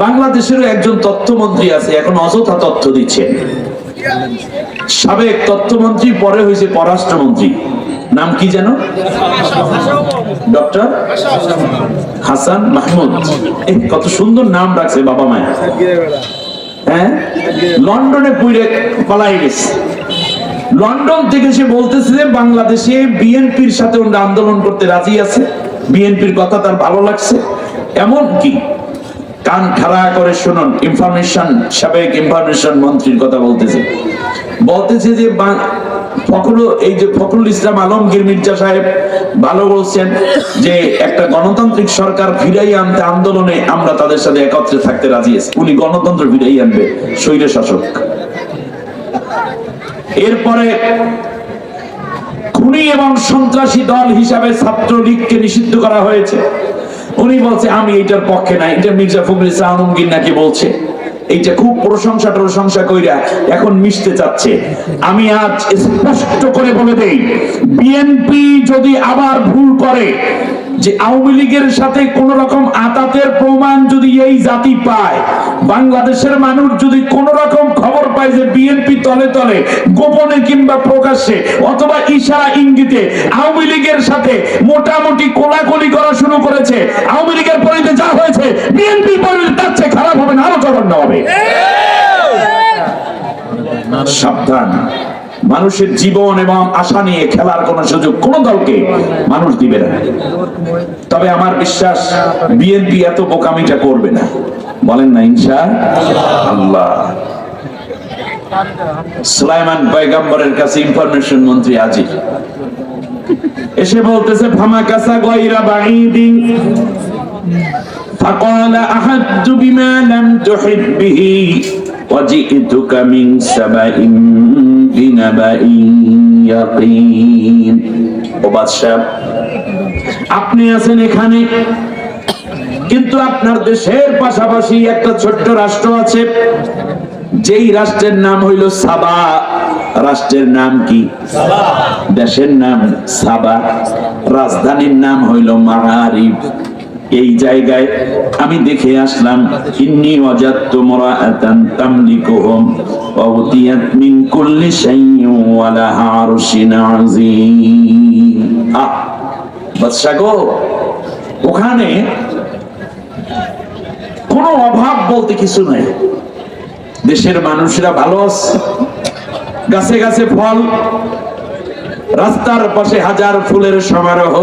বাংলাদেশেরও একজন তথ্যমন্ত্রী আছে, এখন অযথা তথ্য দিচ্ছেন। সাবেক তথ্যমন্ত্রী, পরে হয়েছে পররাষ্ট্রমন্ত্রী, নাম কি যেন? ডক্টর হাসান মাহমুদ। কত সুন্দর নাম রাখছে বাবা মায়ের। হ্যাঁ, লন্ডনে পুইরে পালাই গেছে। লন্ডন থেকে সে বলতেছে যে বাংলাদেশে বিএনপির সাথে ওরা আন্দোলন করতে রাজি আছে, বিএনপির কথা তার ভালো লাগছে। এমন কি, কান খাড়া করে শুনুন, সাবেক ইনফরমেশন মন্ত্রীর কথা বলতেছে যে এই যে ফখরুল ইসলাম আলমগীর মির্জা সাহেব ভালো বলছেন যে একটা গণতান্ত্রিক সরকার ফিরাই আনতে আন্দোলনে আমরা তাদের সাথে একত্রে থাকতে রাজি আছি। উনি গণতন্ত্র ফিরাই আনবে, স্বৈর শাসক। এরপরে খুনি এবং সন্ত্রাসী দল হিসাবে ছাত্রলীগকে নিষিদ্ধ করা হয়েছে। উনি বলছে আমি এইটার পক্ষে নাই, এটা মির্জা ফখরুল ইসলাম আলমগীর নাকি বলছে। এইটা খুব প্রশংসা কইরা এখন মিশতে চাচ্ছে। আমি আজ স্পষ্ট করে বলে দেই, বিএনপি যদি আবার ভুল করে যে আওয়ামী লীগের সাথে কোন রকম আতাতের প্রমাণ যদি এই জাতি পায়, বাংলাদেশের মানুষ যদি কোন রকম খবর পায় যে বিএনপি তলে তলে গোপনে কিংবা প্রকাশ্যে অথবা ইশারা ইঙ্গিতে আওয়ামী লীগের সাথে মোটামুটি কোলাকুলি করা শুরু করেছে, আওয়ামী লীগের পরিণতি যা হয়েছে বিএনপি পরিণতি তার চেয়ে খারাপ হবে না, আরো জঘন্য হবে। সাবধান, মানুষের জীবন এবং আশা নিয়ে খেলার কোন সুযোগ কোন দলকে মানুষ দিবে না। তবে আমার বিশ্বাস বিএনপি এত বোকামিটা করবে না, বলেন না ইনশাআল্লাহ। সুলাইমান পয়গম্বরের কাছে ইনফরমেশন মন্ত্রী হাজির, এসে বলতেছে ফামাকাসা গায়রা বাঈদিন ফাকালা আহাদতু বিমা লাম তুহিত বিহি وجئتك من سبأ بنبأ يقين। ও বাদশা, আপনি আছেন এখানে, কিন্তু আপনার দেশের পাশাপাশি একটা ছোট্ট রাষ্ট্র আছে, যেই রাষ্ট্রের নাম হইল সাবা। রাষ্ট্রের নাম কি? সাবা। দেশের নাম সাবা, রাজধানীর নাম হইল মাআরিব। এই জায়গায় আমি দেখে আসলাম, ইন্নী ওয়াজাদতু মুরাআতান তামলিকুহুম ওয়া উতিয়াত মিন কুল্লি শাইইন ওয়া লাহা আরশুন আযীম। বাদশা গো, ওখানে কোনো অভাব বলতে কিছু নাই, দেশের মানুষরা ভালো আছে, গাছে গাছে ফল, রাস্তার পাশে হাজার ফুলের সমারোহ।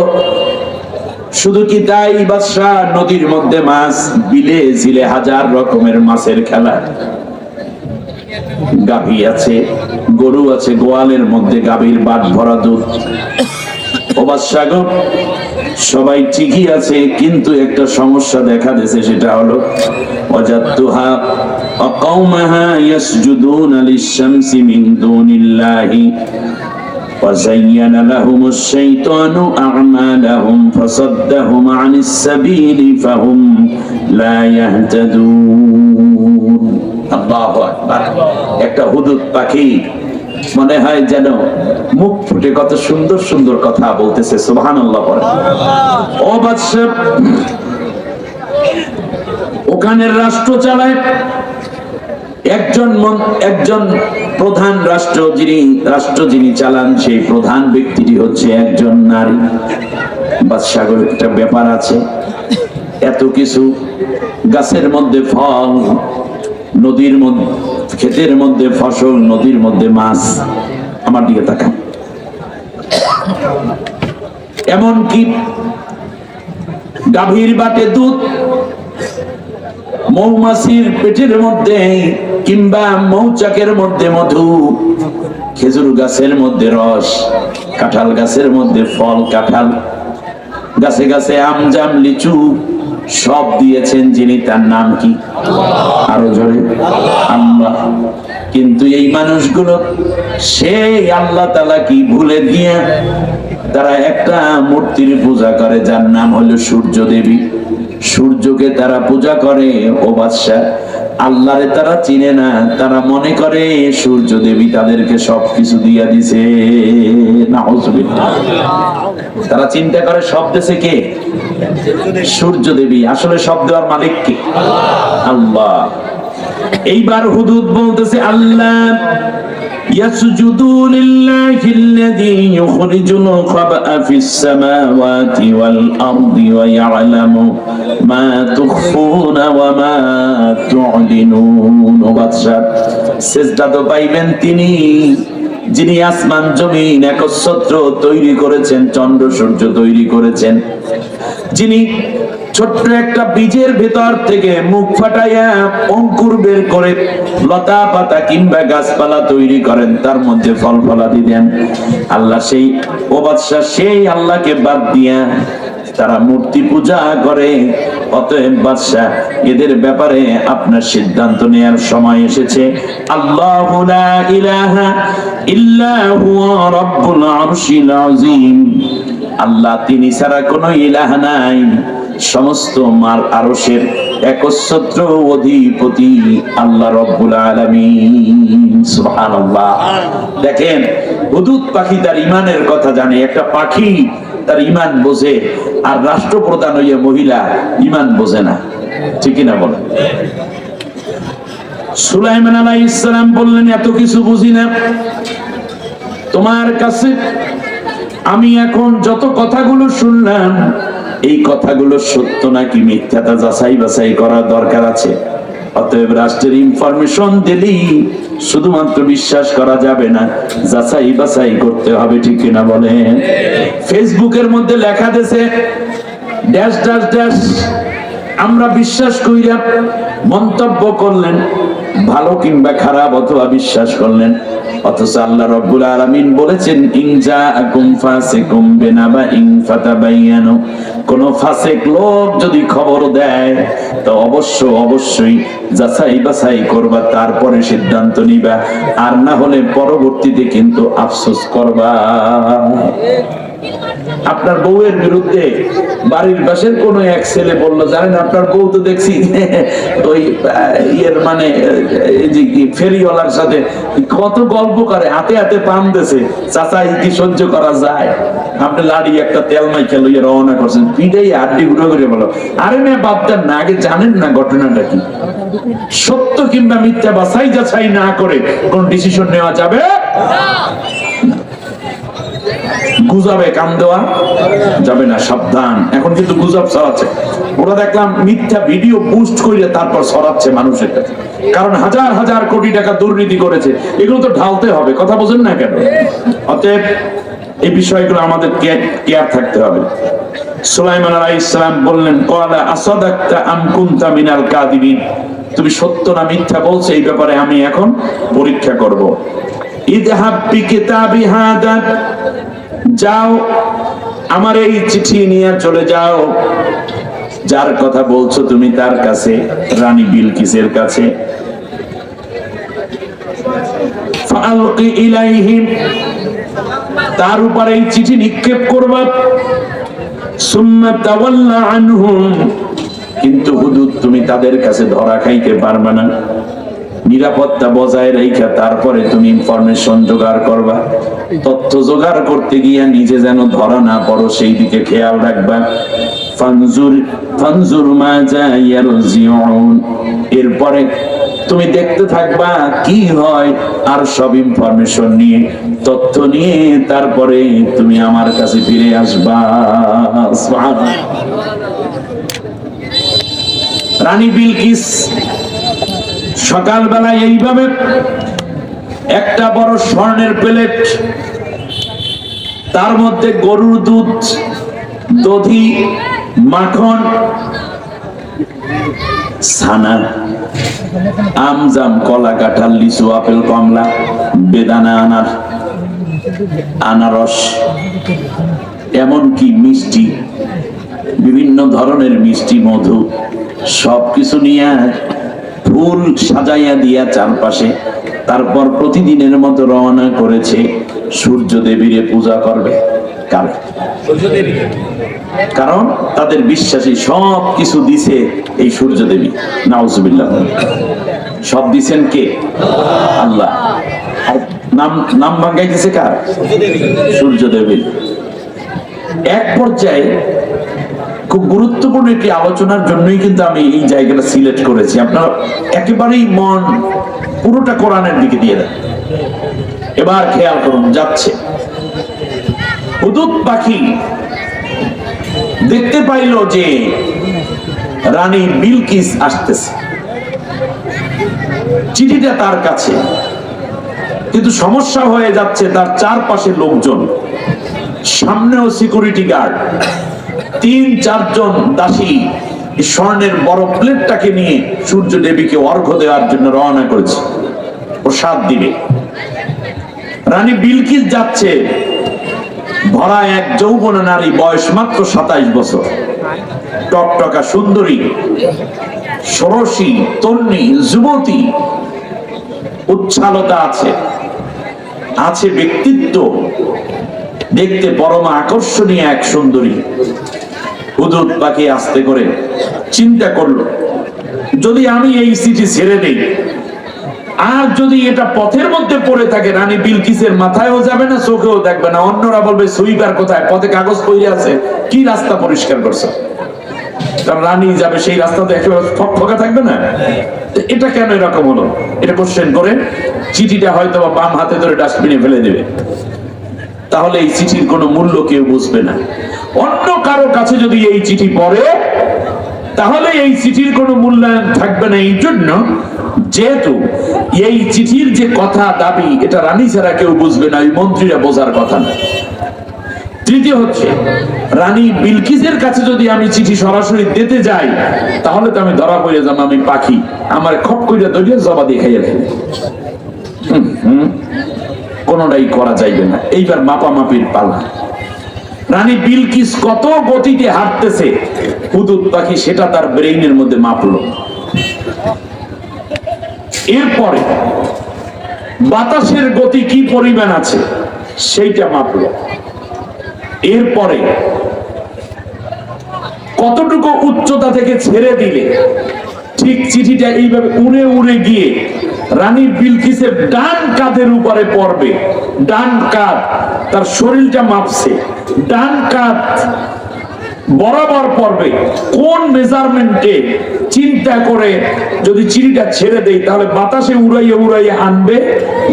শুধু কি তাই বাদশাহ, নদীর মধ্যে মাছ, বিলে ঝিলে হাজার রকমের মাছের খেলা, গাভী আছে, গরু আছে, গোয়ালের মধ্যে গাভীর বাট ভরা দুধ। ও বাদশাহ গো, সবাই ঠিকই আছে, কিন্তু একটা সমস্যা দেখা দিয়েছে, সেটা হলো ওয়াজাদতুহা ওয়া কওমাহা ইয়াসজুদুনা লিশ-শামসি মিন দুনিল্লাহি وزين لهم الشيطان أعمالهم فصدهم عن السبيل فهم لا يهتدون। আল্লাহু আকবার। একটা হুদুদ পাখি মনে হয় যেন মুখ ফুটে কত সুন্দর সুন্দর কথা বলতেছে, সুবহানাল্লাহ বলেন। ও বাদশা, ওখানের রাষ্ট্র চালায় একজন প্রধান যিনি চালান, সেই প্রধান ব্যক্তিটি হচ্ছে একজন নারী। বাদশাহর একটা ব্যাপার আছে, এত কিছু, গাছের মধ্যে ফল, নদীর মধ্যে, ক্ষেতের মধ্যে ফসল, নদীর মধ্যে মাছ। আমার দিকে তাকান, এমন কি গাভীর বাটে দুধ, মৌমাছির পেটের মধ্যে কিংবা মৌচাকের মধ্যে মধু, খেজুর গাছের মধ্যে রস, কাঁঠাল গাছের মধ্যে ফল কাঁঠাল, গাছে গাছে আম জাম লিচু, সব দিয়েছেন যিনি, তার নাম কি? আরো জোরে, আল্লাহ। কিন্তু এই মানুষগুলো সেই আল্লাহ তাআলা কি ভুলে দিয়ে তারা একটা মূর্তির পূজা করে, যার নাম হলো সূর্য দেবী। সূর্যকে তারা পূজা করে। ও বাদশা, আল্লাহরে তারা চিনে না, তারা মনে করে সূর্য দেবী তাদেরকে সবকিছু দিয়া দিছে। নাউজুবিল্লাহ। তারা চিন্তা করে সব দেশে কে? সূর্য দেবী। আসলে সব দেওয়ার মালিক কে? আল্লাহ। এইবার হুদুদ বলতেছে আল্লাহ يسجدوا لله الذي يخرج الخبأ في السماوات والأرض ويعلم ما تخفون وما تعلنون। সিজদা তো পাইবেন তিনি যিনি আসমান জমিন একচ্ছত্র তৈরি করেছেন, চন্দ্র সূর্য তৈরি করেছেন, যিনি ছোট্ট একটা বীজের ভেতর থেকে মুখ ফাটাইয়া অঙ্কুর বের করে লতা পাতা কিংবা গাছপালা তৈরি করেন, তার মধ্যে ফল ফলাদি দেন। আল্লাহ সেই ও বাদশা, সেই আল্লাহকে বাদ দিয়া তারা মূর্তি পূজা করে। অতএব বাদশা, এদের ব্যাপারে আপনার সিদ্ধান্ত নেয়ার সময় এসেছে। আল্লাহু লা ইলাহা ইল্লা হুয়া রাব্বুল আরশিল আযীম। আল্লাহ, তিনি ছাড়া কোনো ইলাহ নাই, সমস্ত মার আরশের একচ্ছত্র অধিপতি আল্লাহ রব্বুল আলামিন। সুবহানাল্লাহ। দেখেন, হুদুদ পাখি তার ঈমানের কথা জানে। একটা পাখি তার ঈমান বোঝে, আর রাষ্ট্রপ্রধান হইয়া মহিলা ঈমান বোঝে না। ঠিক না বলেন? সুলাইমান আলাইহিস সালাম বললেন, এত কিছু বুঝি না, তোমার কাছে আমি এখন যত কথাগুলো শুনলাম, এই কথাগুলো সত্য নাকি মিথ্যা তা যাচাই বাছাই করার দরকার আছে। অতএব রাষ্ট্রের ইনফরমেশন দিলেই শুধুমাত্র বিশ্বাস করা যাবে না, যাচাই বাছাই করতে হবে। ঠিক কিনা বলেন? ফেসবুকের মধ্যে লেখা দিয়েছে ড্যাশ ড্যাশ ড্যাশ, আমরা বিশ্বাস কইরা মন্তব্য করলেন, ভালো কিংবা খারাপ অথবা বিশ্বাস করলেন। অথচ আল্লাহ রাব্বুল আলামিন বলেছেন, ইন জাআকুম ফাসিকুম বিনাবাইন ফাতাবায়ানু। কোন ফাসিক লোক যদি খবর দেয় তো অবশ্যই যাচাই বাছাই করবা, তারপরে সিদ্ধান্ত নিবা, আর না হলে পরবর্তীতে কিন্তু আফসোস করবা। আপনার বউয়ের বিরুদ্ধে বাড়ির পাশের কোন এক ছেলে বললো, জানেন আপনার বউ তো দেখছি ওই ইয়ের মানে ফেরিওয়ালার সাথে কত গল্প করে, হাতে হাতে পান দিয়েছে, চাচা কি সহ্য করা যায়? আপনি লাড়ি একটা তেল মাইখা লইয়া রওনা করছেন, পিটাই আড্ডি গুঁড়ো করে বলো, আরে মেয়ে বাদ দেন না, আগে জানেন না ঘটনাটা কি। সত্য কিংবা মিথ্যা বাছাই যাচাই না করে কোন ডিসিশন নেওয়া যাবে না। গুজবে কান দেওয়া যাবে না, সাবধান। এখন কিন্তু গুজব ছড়াচ্ছে, ওরা দেখলাম মিথ্যা ভিডিও পোস্ট করে তারপর ছড়াচ্ছে মানুষের কাছে, কারণ হাজার হাজার কোটি টাকা দুর্নীতি করেছে, এগুলো তো ঢালতে হবে। কথা বোঝেন না কেন? অতএব এই বিষয়গুলো আমাদের কেয়ার থাকতে হবে। সুলাইমান আলাইহিস সালাম বললেন, ক্বালা আসাদাকতা আম কুনতা মিনাল কাযিবিন, তুমি সত্য না মিথ্যা বলছো, এই ব্যাপারে আমি এখন পরীক্ষা করব। ইযহাব বিকিতাবি হাদা, যাও আমার এই চিঠি নিয়ে চলে যাও, যার কথা বলছো তুমি তার কাছে, রানী বিলকিসের কাছে। ফাআলকি ইলাইহিম, তার উপরে এই চিঠি নিক্ষেপ করবা। সুম্মা তাওয়াল্লা আনহুম, কিন্তু হুদুদ তুমি তাদের কাছে ধরা খাইতে পারবে না, নিরাপত্তা বজায় রাখা তারপরে তুমি ইনফরমেশন জোগাড় করবা। তথ্য জোগাড় করতে গিয়া নিজে যেন ধরা না পড়ো, সেই দিকে খেয়াল রাখবা। ফানজুর মাজা ইয়ারজিউন, এরপরে তুমি দেখতে থাকবা কি হয়, আর সব ইনফরমেশন নিয়ে, তথ্য নিয়ে তারপরে তুমি আমার কাছে ফিরে আসবা। সুবহানাল্লাহ। রানী বিলকিস সকালবেলায় এইভাবে একটা বড় স্বর্ণের প্লেট, তার মধ্যে গরুর দুধ, দধি, মাখন, ছানা, আমজাম, কলা, কাঁঠাল, লিচু, আপেল, কমলা, বেদানা, আনারস, এমনকি মিষ্টি, বিভিন্ন ধরনের মিষ্টি, মধু, সবকিছু নিয়ে ফুল সাজাইয়া দিয়া চারপাশে, তারপর প্রতিদিনের মতো রওনা করেছে সূর্য দেবীরে পূজা করবে। কারণ তাদের বিশ্বাসী সব কিছু দিছে এই সূর্য দেবী। নাউজুবিল্লাহ। সব দিছেন কে? আল্লাহ। নাম ভাঙ্গাই দিছে কার? সূর্য দেবী। এক পর্যায়ে খুব গুরুত্বপূর্ণ একটি আলোচনার জন্যই কিন্তু আমি এই জায়গাটা সিলেক্ট করেছি। আপনারা একেবারেই মন পুরোটা কোরআনের দিকে দিয়ে দেন। এবার খেয়াল করুন, যাচ্ছে হুদুদ পাখি দেখতে পাইল যে রানী বিলকিস আসতেছে, চিঠিটা তার কাছে, কিন্তু সমস্যা হয়ে যাচ্ছে তার চারপাশে লোকজন, সামনেও সিকিউরিটি গার্ড, ৩-৪ জন দাসী স্বর্ণের বড় প্লেটটাকে নিয়ে সূর্য দেবীকে অর্ঘ্য দেওয়ার জন্য রওনা করেছে, প্রসাদ দিবে। রানী বিলকিস যাচ্ছে, ভরা এক যৌবনা নারী, বয়স মাত্র ২৭ বছর, টকটকা সুন্দরী, ষোড়শী, তন্নি, যুবতী, উচ্ছ্বালতা আছে, আছে ব্যক্তিত্ব, দেখতে পরম আকর্ষণীয় এক সুন্দরী। হুদুদ পাখি আস্তে করে চিন্তা করলো, যদি আমি এই চিঠি ছেড়ে দেই, আর যদি এটা পথের মধ্যে পড়ে থাকে, রানী বিলকিসের মাথায়ও যাবে না, চোখেও দেখবে না, অন্যরা বলবে সুইপার কোথায়, পথে কাগজ পড়ে আছে, কি রাস্তা পরিষ্কার করছে, কারণ রানী যাবে সেই রাস্তাতে একেবারে ফকফকা থাকবে না। এটা কেন এরকম হলো, এটা কোশ্চেন করে চিঠিটা হয়তো বাম হাতে ধরে ডাস্টবিনে ফেলে দেবে, তাহলে এই চিঠির কোনো মূল্য কেউ বুঝবে না। অন্য কারো কাছে যদি এই চিঠি পড়ে, তাহলে এই চিঠির কোনো মূল্যায়ন থাকবে না। এই জন্য যেহেতু এই চিঠির যে কথা দাবি, এটা রানী ছাড়া কেউ বুঝবে না, ওই মন্ত্রীরা বোঝার কথা না। তৃতীয় হচ্ছে, রানী বিলকিসের কাছে যদি আমি চিঠি সরাসরি দিতে যাই, তাহলে তো আমি ধরা পড়ে যাব, আমি পাখি, আমার খপ কইরা দরিয়া জবা দেখাইয়া ফেলে, কোনটাই করা যাইবে না। এইবার মাপামাপির পালা। রানী বিলকিস কত গতিতে হাঁটতেছে, হুদুদ পাখি সেটা তার ব্রেইনের মধ্যে মাপলো। এরপরে বাতাসের গতি কি পরিমাণ আছে সেইটা মাপলো। এরপরে কতটুকু উচ্চতা থেকে ছেড়ে দিলে ঠিক চিঠিটা এইভাবে উড়ে উড়ে গিয়ে রানী বিলকিসের ডান কাঁধের উপরে পড়বে। ডান কাঁধ, তার শরীরটা মাপছে, ডান কাঁধ বরাবর পড়বে। কোন মেজারমেন্টে চিন্তা করে যদি চিঠিটা ছেড়ে দেই, তাহলে বাতাসে উড়াইয়া উড়াইয়া আনবে,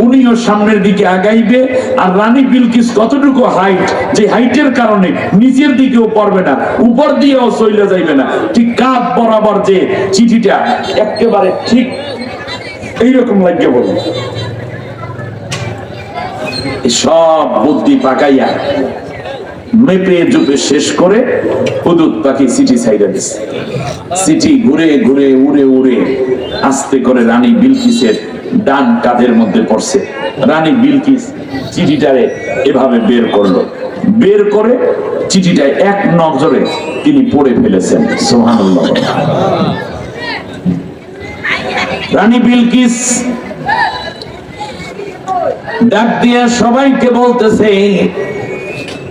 উনিও সামনের দিকে আগাইবে, আর রানী বিলকিস কতটুকু হাইট, যে হাইটের কারণে নিচের দিকেও পড়বে না, উপর দিয়েও চলে যাইবে না, ঠিক কাঁধ বরাবর যে চিঠিটা একেবারে ঠিক এইরকম লাগে বলে। সব বুদ্ধি পাকাইয়া মেপে জুপে শেষ করে হুদুদ পাখি চিঠি ছাইড়া দিছে। চিঠি ঘুরে ঘুরে উড়ে উড়ে আস্তে করে রানী বিলকিসের ডান কাঁধের মধ্যে পড়ছে। রানী বিলকিস চিঠিটারে এভাবে বের করলো, বের করে চিঠিটা এক নজরে তিনি পড়ে ফেলেছেন। সুবহানাল্লাহ। রানী বিলকিস ডাক দিয়ে সবাইকে বলতেছে,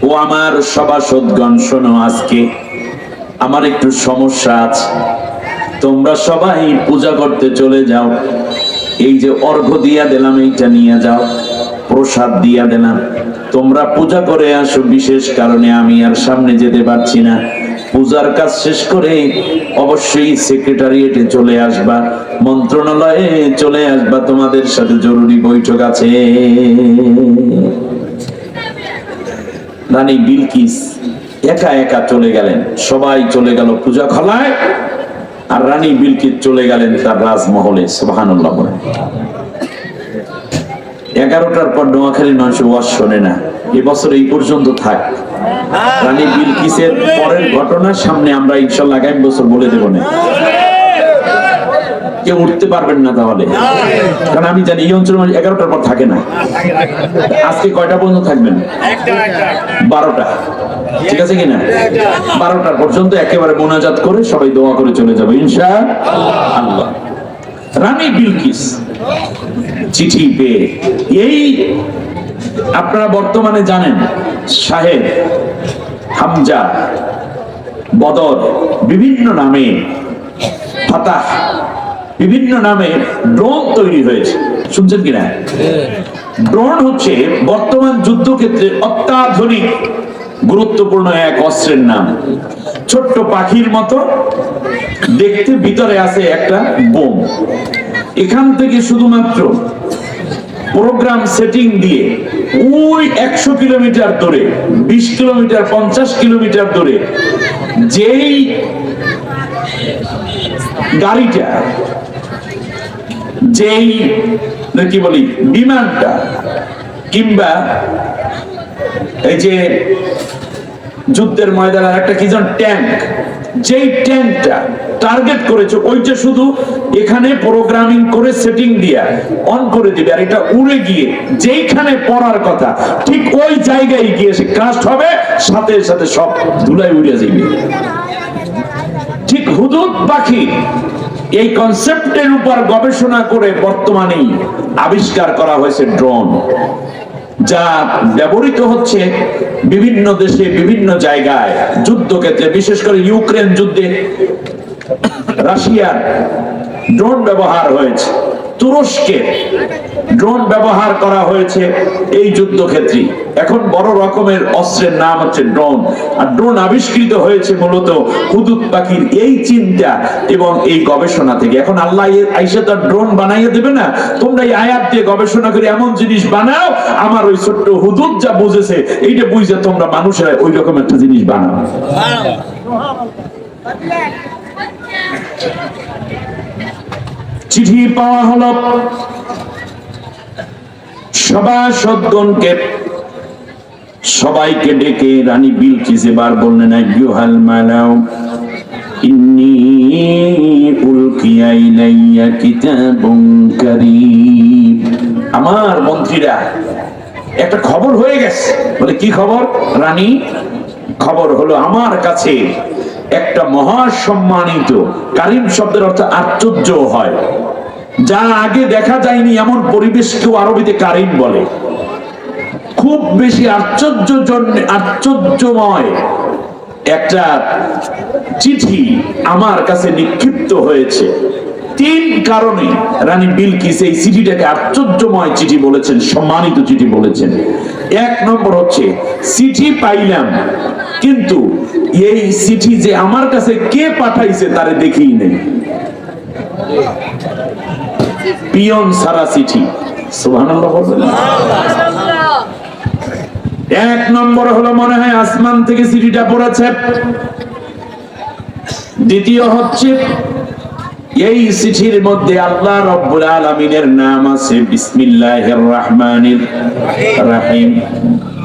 ও আমার সভাসদগণ, শোনো, আজকে আমার একটু সমস্যা আছে, তোমরা সবাই পূজা করতে চলে যাও। এই যে অর্ঘ্য দিয়া দিলাম, এইটা নিয়ে যাও, প্রসাদ দিয়া দিলাম, তোমরা পূজা করে আসো। বিশেষ কারণে আমি আর সামনে যেতে পারছি না। পূজার কাজ শেষ করে অবশ্যই সেক্রেটারিয়েটে চলে আসবা, মন্ত্রণালয়ে চলে আসবা, তোমাদের সাথে জরুরি বৈঠক আছে। রানী বিলকিস একা একা চলে গেলেন, সবাই চলে গেল পূজা খালায়, আর রানী বিলকিস চলে গেলেন তার রাজমহলে। সুবহানাল্লাহ। 11টার পর নোয়াখালীর মানুষ ওয়াজ শোনে না, এবছর এই পর্যন্ত থাক। রানী বিলকিসের পরের ঘটনার সামনে আমরা ইনশাআল্লাহ আগামী বছর বলে দেব না, কেউ উঠতে পারবেন না তাহলে, কারণ আমি জানি এই অঞ্চলের মানুষ 11টার পর থাকে না। আজকে কয়টা পর্যন্ত থাকবেন? 12টা, ঠিক আছে কিনা? 12টার পর্যন্ত একেবারে মোনাজাত করে সবাই দোয়া করে চলে যাবে ইনশাআল্লাহ। রানী বিলকিস চিঠি পেয়ে, এই আপনারা বর্তমানে জানেন সাহেব, হামজা, বদর, বিভিন্ন নামে, ফাতাহ, বিভিন্ন নামে ড্রোন তৈরি হয়েছে, শুনছেন কিনা? ড্রোন হচ্ছে বর্তমান যুদ্ধক্ষেত্রে অত্যাধুনিক গুরুত্বপূর্ণ এক অস্ত্রের নাম। ছোট্ট পাখির মতো দেখতে, ভিতরে আছে একটা বোম। এখান থেকে শুধুমাত্র প্রোগ্রাম সেটিং দিয়ে ওই 100 কিলোমিটার দূরে, 20 কিলোমিটার, 50 কিলোমিটার দূরে যেই গাড়িটা, যেই কি বলি বিমানটা, কিংবা এই যে যুদ্ধের ময়দানের একটা কি যেন ট্যাঙ্ক, যেই ট্যাঙ্কটা টার্গেট করেছে ওইটা শুধু এখানে প্রোগ্রামিং করে সেটিং দিয়া অন করে দিবে, আর এটা উড়ে গিয়ে যেইখানে পড়ার কথা ঠিক ওই জায়গায় গিয়ে সে ক্রাশ হবে, সাথে সাথে সব ধুলায় উড়ে যাবে। ঠিক হুদুদ পাখি এই কনসেপ্টের উপর গবেষণা করে বর্তমানেই আবিষ্কার করা হয়েছে ড্রোন, যা ব্যবহৃত হচ্ছে বিভিন্ন দেশে বিভিন্ন জায়গায় যুদ্ধক্ষেত্রে। বিশেষ করে ইউক্রেন যুদ্ধে রাশিয়ার ড্রোন ব্যবহার হয়েছে, তুরস্কের ড্রোন ব্যবহার করা হয়েছে এই যুদ্ধক্ষেত্রে। এখন বড় রকমের অস্ত্রের নাম হচ্ছে ড্রোন। আর ড্রোন আবিষ্কৃত হয়েছে মূলত হুদুদ পাখির এই চিন্তা এবং এই গবেষণা থেকে। এখন আল্লাহ আইসা তার ড্রোন বানাইয়া দেবে না, তোমরা এই আয়াত দিয়ে গবেষণা করে এমন জিনিস বানাও, আমার ওই ছোট্ট হুদুদ যা বুঝেছে এইটা বুঝে তোমরা মানুষের ওই রকম একটা জিনিস বানাও। চিঠি পাওয়া হলো, সভাসদগণকে সবাইকে ডেকে রানী বিলকিস এবার বললেন, আইয়ুহাল মালাউ ইন্নী উলকিয়া ইলাইয়া কিতাবুন কারীম। আমার মন্ত্রীরা, একটা খবর হয়ে গেছে। বলে কি খবর? রানী, খবর হলো আমার কাছে একটা মহা সম্মানিত, কারীম শব্দের অর্থ আশ্চর্য হয়, যা আগে দেখা যায়নি এমন পরিবেশকেও আরবিতে কারীম বলে। খুব বেশি আশ্চর্যময় একটা চিঠি আমার কাছে নিক্ষিপ্ত হয়েছে। 3 কারণে রানী বিলকিস এই চিঠিটাকে আশ্চর্যময় চিঠি বলেছেন, সম্মানিত চিঠি বলেছেন। 1 নম্বর হচ্ছে, চিঠি পাইলাম কিন্তু এই চিঠি যে আমার কাছে কে পাঠাইছে তারে দেখিই নেই। পিয়ন সারা চিঠি। সুবহানাল্লাহ। 1 নম্বর হলো মনে হয় আসমান থেকে চিঠিটা পড়েছে। দ্বিতীয় হচ্ছে এই চিঠির মধ্যে আল্লাহ রাব্বুল আলামিনের নাম আছে, বিসমিল্লাহির রহমানির রহিম।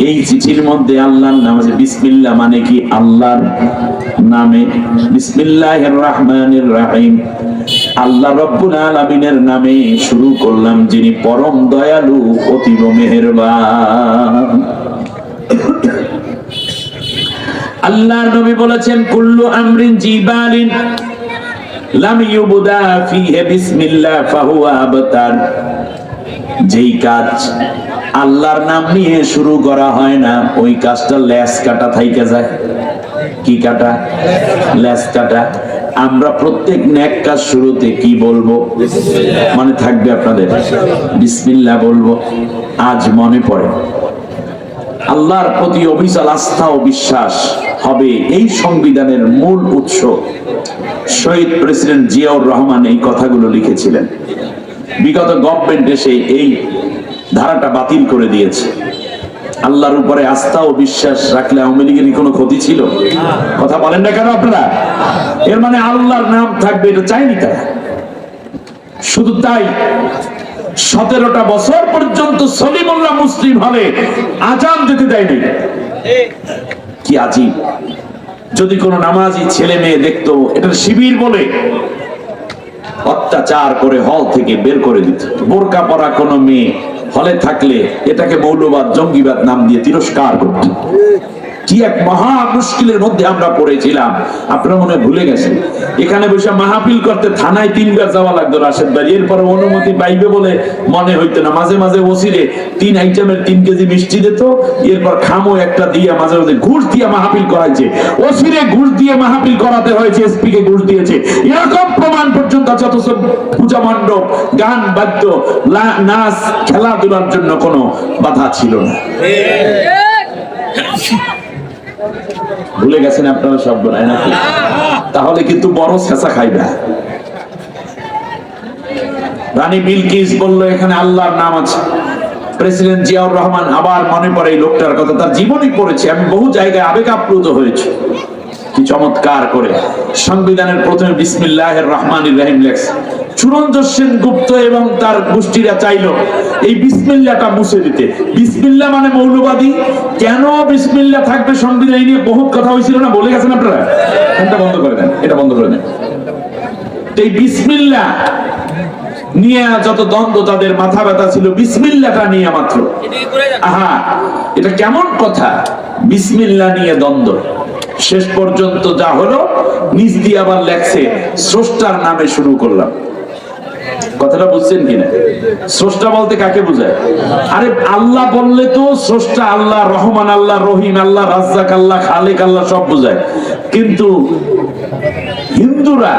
এই চিঠির মধ্যে আল্লাহর নাম আছে। বিসমিল্লাহ মানে কি? আল্লাহর নামে। বিসমিল্লাহির রহমানির রহিম, আল্লাহ রাব্বুল আলামিনের নামে শুরু করলাম, যিনি পরম দয়ালু, অতীব মেহেরবান। আল্লাহর নবী বলেছেন, কুল্লু আমরিন জিবালিন লাম ইউবদা ফিহি বিসমিল্লাহ ফাহুয়া আবতার। যেই কাজ আল্লাহর নাম নিয়ে শুরু করা হয় না, ওই কাজটা লেস কাটা থাইকা যায়। কি কাটা? লেস কাটা। আমরা প্রত্যেক নেক কাজ শুরুতে কি বলবো? মানে থাকবে আপনাদের বিসমিল্লাহ বলবো। আজ মনে পড়ে আল্লাহর প্রতি অবিচল আস্থা ও বিশ্বাস হবে এই সংবিধানের মূল উৎস। শহীদ প্রেসিডেন্ট জিয়াউর রহমান এই কথাগুলো লিখেছিলেন। বিগত গভর্নমেন্ট এসে এই ধারাটা বাতিল করে দিয়েছে। আল্লাহর উপরে আস্থা ও বিশ্বাস রাখলে আওয়ামী লীগের কোনো ক্ষতি ছিল? কথা বলেন না কেন আপনারা? এর মানে আল্লাহর নাম থাকবে, এটা চাইনি তারা। শুধু তাই, 17টা বছর পর্যন্ত সলিমুল্লাহ মুসলিম হলে আজান দিতে দেয়নি। কি আজীব! যদি কোনো নামাজি ছেলে মেয়ে দেখতো, এটা শিবির বলে অত্যাচার করে হল থেকে বের করে দিত। বোরকা পরা কোনো মেয়ে হলে থাকলে এটাকে মৌলবাদ, জঙ্গিবাদ নাম দিয়ে তিরস্কার করত। কি এক মহা মুশকিলের মধ্যে আমরা পড়েছিলাম, আপনারা মনে ভুলে গেছেন। এখানে বসে মাহফিল করতে থানায় 3 বার যাওয়া লাগতো রাশেদ ভাই, এরপরে অনুমতি পাইবে বলে মনে হইতো না। মাঝে মাঝে ওসিরে 3 আইটেমের 3 কেজি মিষ্টি দিত, এরপর খামো একটা দিয়ে মাঝে মাঝে ঘুষ দিয়ে মাহফিল করাইছে। ওসিরে ঘুষ দিয়ে মাহফিল করাতে হয়েছে, এসপি কে ঘুষ দিয়েছে, এরকম প্রমাণ পর্যন্ত আছে। অথচ পূজা মণ্ডপ, গান বাদ্য, নাচ, খেলাধুলার জন্য কোনো বাধা ছিল না। ভুলে গেছেন আপনারা সব নাই নাকি? তাহলে কিন্তু বড় ছেঁচা খাইবা। রানী বিলকিস বলল এখানে আল্লাহর নাম আছে। প্রেসিডেন্ট জিয়াউর রহমান, আবার মনে পড়ে এই লোকটার কথা, তার জীবনী পড়েছে আমি, বহু জায়গায় আবেগ আপ্লুত হয়েছে। কি চমৎকার করে সংবিধানের প্রথমে বিসমিল্লাহির রহমানির রহিম লেখছে। সুরঞ্জন সেনগুপ্ত এবং তার গোষ্ঠীরা চাইলো এই বিসমিল্লাহটা মুছে দিতে। বিসমিল্লাহ মানে মৌলবাদী, কেন বিসমিল্লাহ থাকবে সংবিধানে নিয়ে বহুত কথা হয়েছিল না, বলে গেছেন আপনারা? এটা বন্ধ করে দেন, এটা বন্ধ করে দেন। এই বিসমিল্লাহ নিয়ে যত দ্বন্দ্ব, তাদের মাথা ব্যথা ছিল বিসমিল্লাহটা নিয়ে মাত্র। আহা, এটা কেমন কথা, বিসমিল্লাহ নিয়ে দ্বন্দ্ব। শেষ পর্যন্ত যা হলো, নিজ দিয়ে আবার লেখছে স্রষ্টার নামে শুরু করলাম। কথাটা বুঝছেন কিনা? স্রষ্টা বলতে কাকে বোঝায়? আরে আল্লাহ বললে তো স্রষ্টা আল্লাহ, রহমান আল্লাহ, রহিম আল্লাহ, রাজ্জাক আল্লাহ, খালেক আল্লাহ সব বোঝায়। কিন্তু হিন্দুরা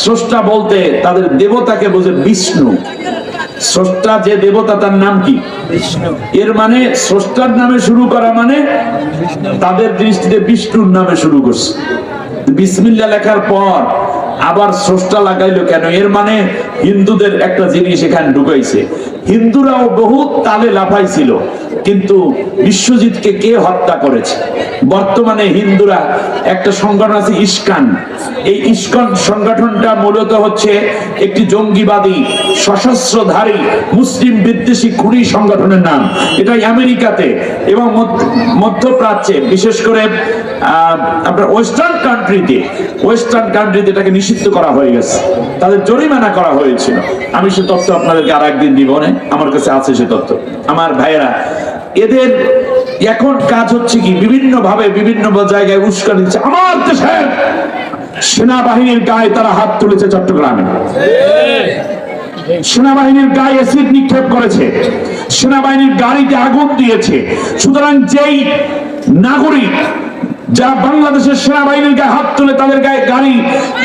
স্রষ্টা বলতে তাদের দেবতাকে বোঝে বিষ্ণু। স্রষ্টা যে দেবতা তার নাম কি? বিষ্ণু। এর মানে স্রষ্টার নামে শুরু করা মানে তাদের দৃষ্টিতে বিষ্ণুর নামে শুরু করছে। বিসমিল্লাহ লেখার পর আবার স্রষ্টা লাগাইলো কেন? এর মানে হিন্দুদের একটা জিনিস এখানে ঢুকাইছে। হিন্দুরাও বহু তালে লাফাইছিল, কিন্তু বিশ্বজিৎকে কে হত্যা করেছে? বর্তমানে হিন্দুরা একটা সংগঠন আছে ইস্কন। এই ইস্কন সংগঠনটা মূলত হচ্ছে একটি জঙ্গিবাদী, সশস্ত্রধারী, মুসলিম বিদ্বেষী খুনি সংগঠনের নাম। এটা আমেরিকাতে এবং মধ্যপ্রাচ্যে, বিশেষ করে আপনার ওয়েস্টার্ন কান্ট্রিতে এটাকে নিষিদ্ধ করা হয়ে গেছে, তাদের জরিমানা করা হয়েছিল। আমি সে তথ্য আপনাদেরকে আর একদিন দিব, আমার কাছে আছে সে তথ্য। আমার ভাইয়েরা, এদের এখন কাজ হচ্ছে কি, বিভিন্ন ভাবে বিভিন্ন জায়গায় উস্কানি দিচ্ছে। আমার দেশের সেনাবাহিনীর গায়ে তারা হাত তুলেছে, চট্টগ্রামে সেনাবাহিনীর গায়ে অ্যাসিড নিক্ষেপ করেছে, সেনাবাহিনীর গাড়িতে আগুন দিয়েছে। সুতরাং যেই নাগরিক যারা বাংলাদেশের সেনাবাহিনীর গায়ে হাত তুলে তাদের গায়ে গাড়ি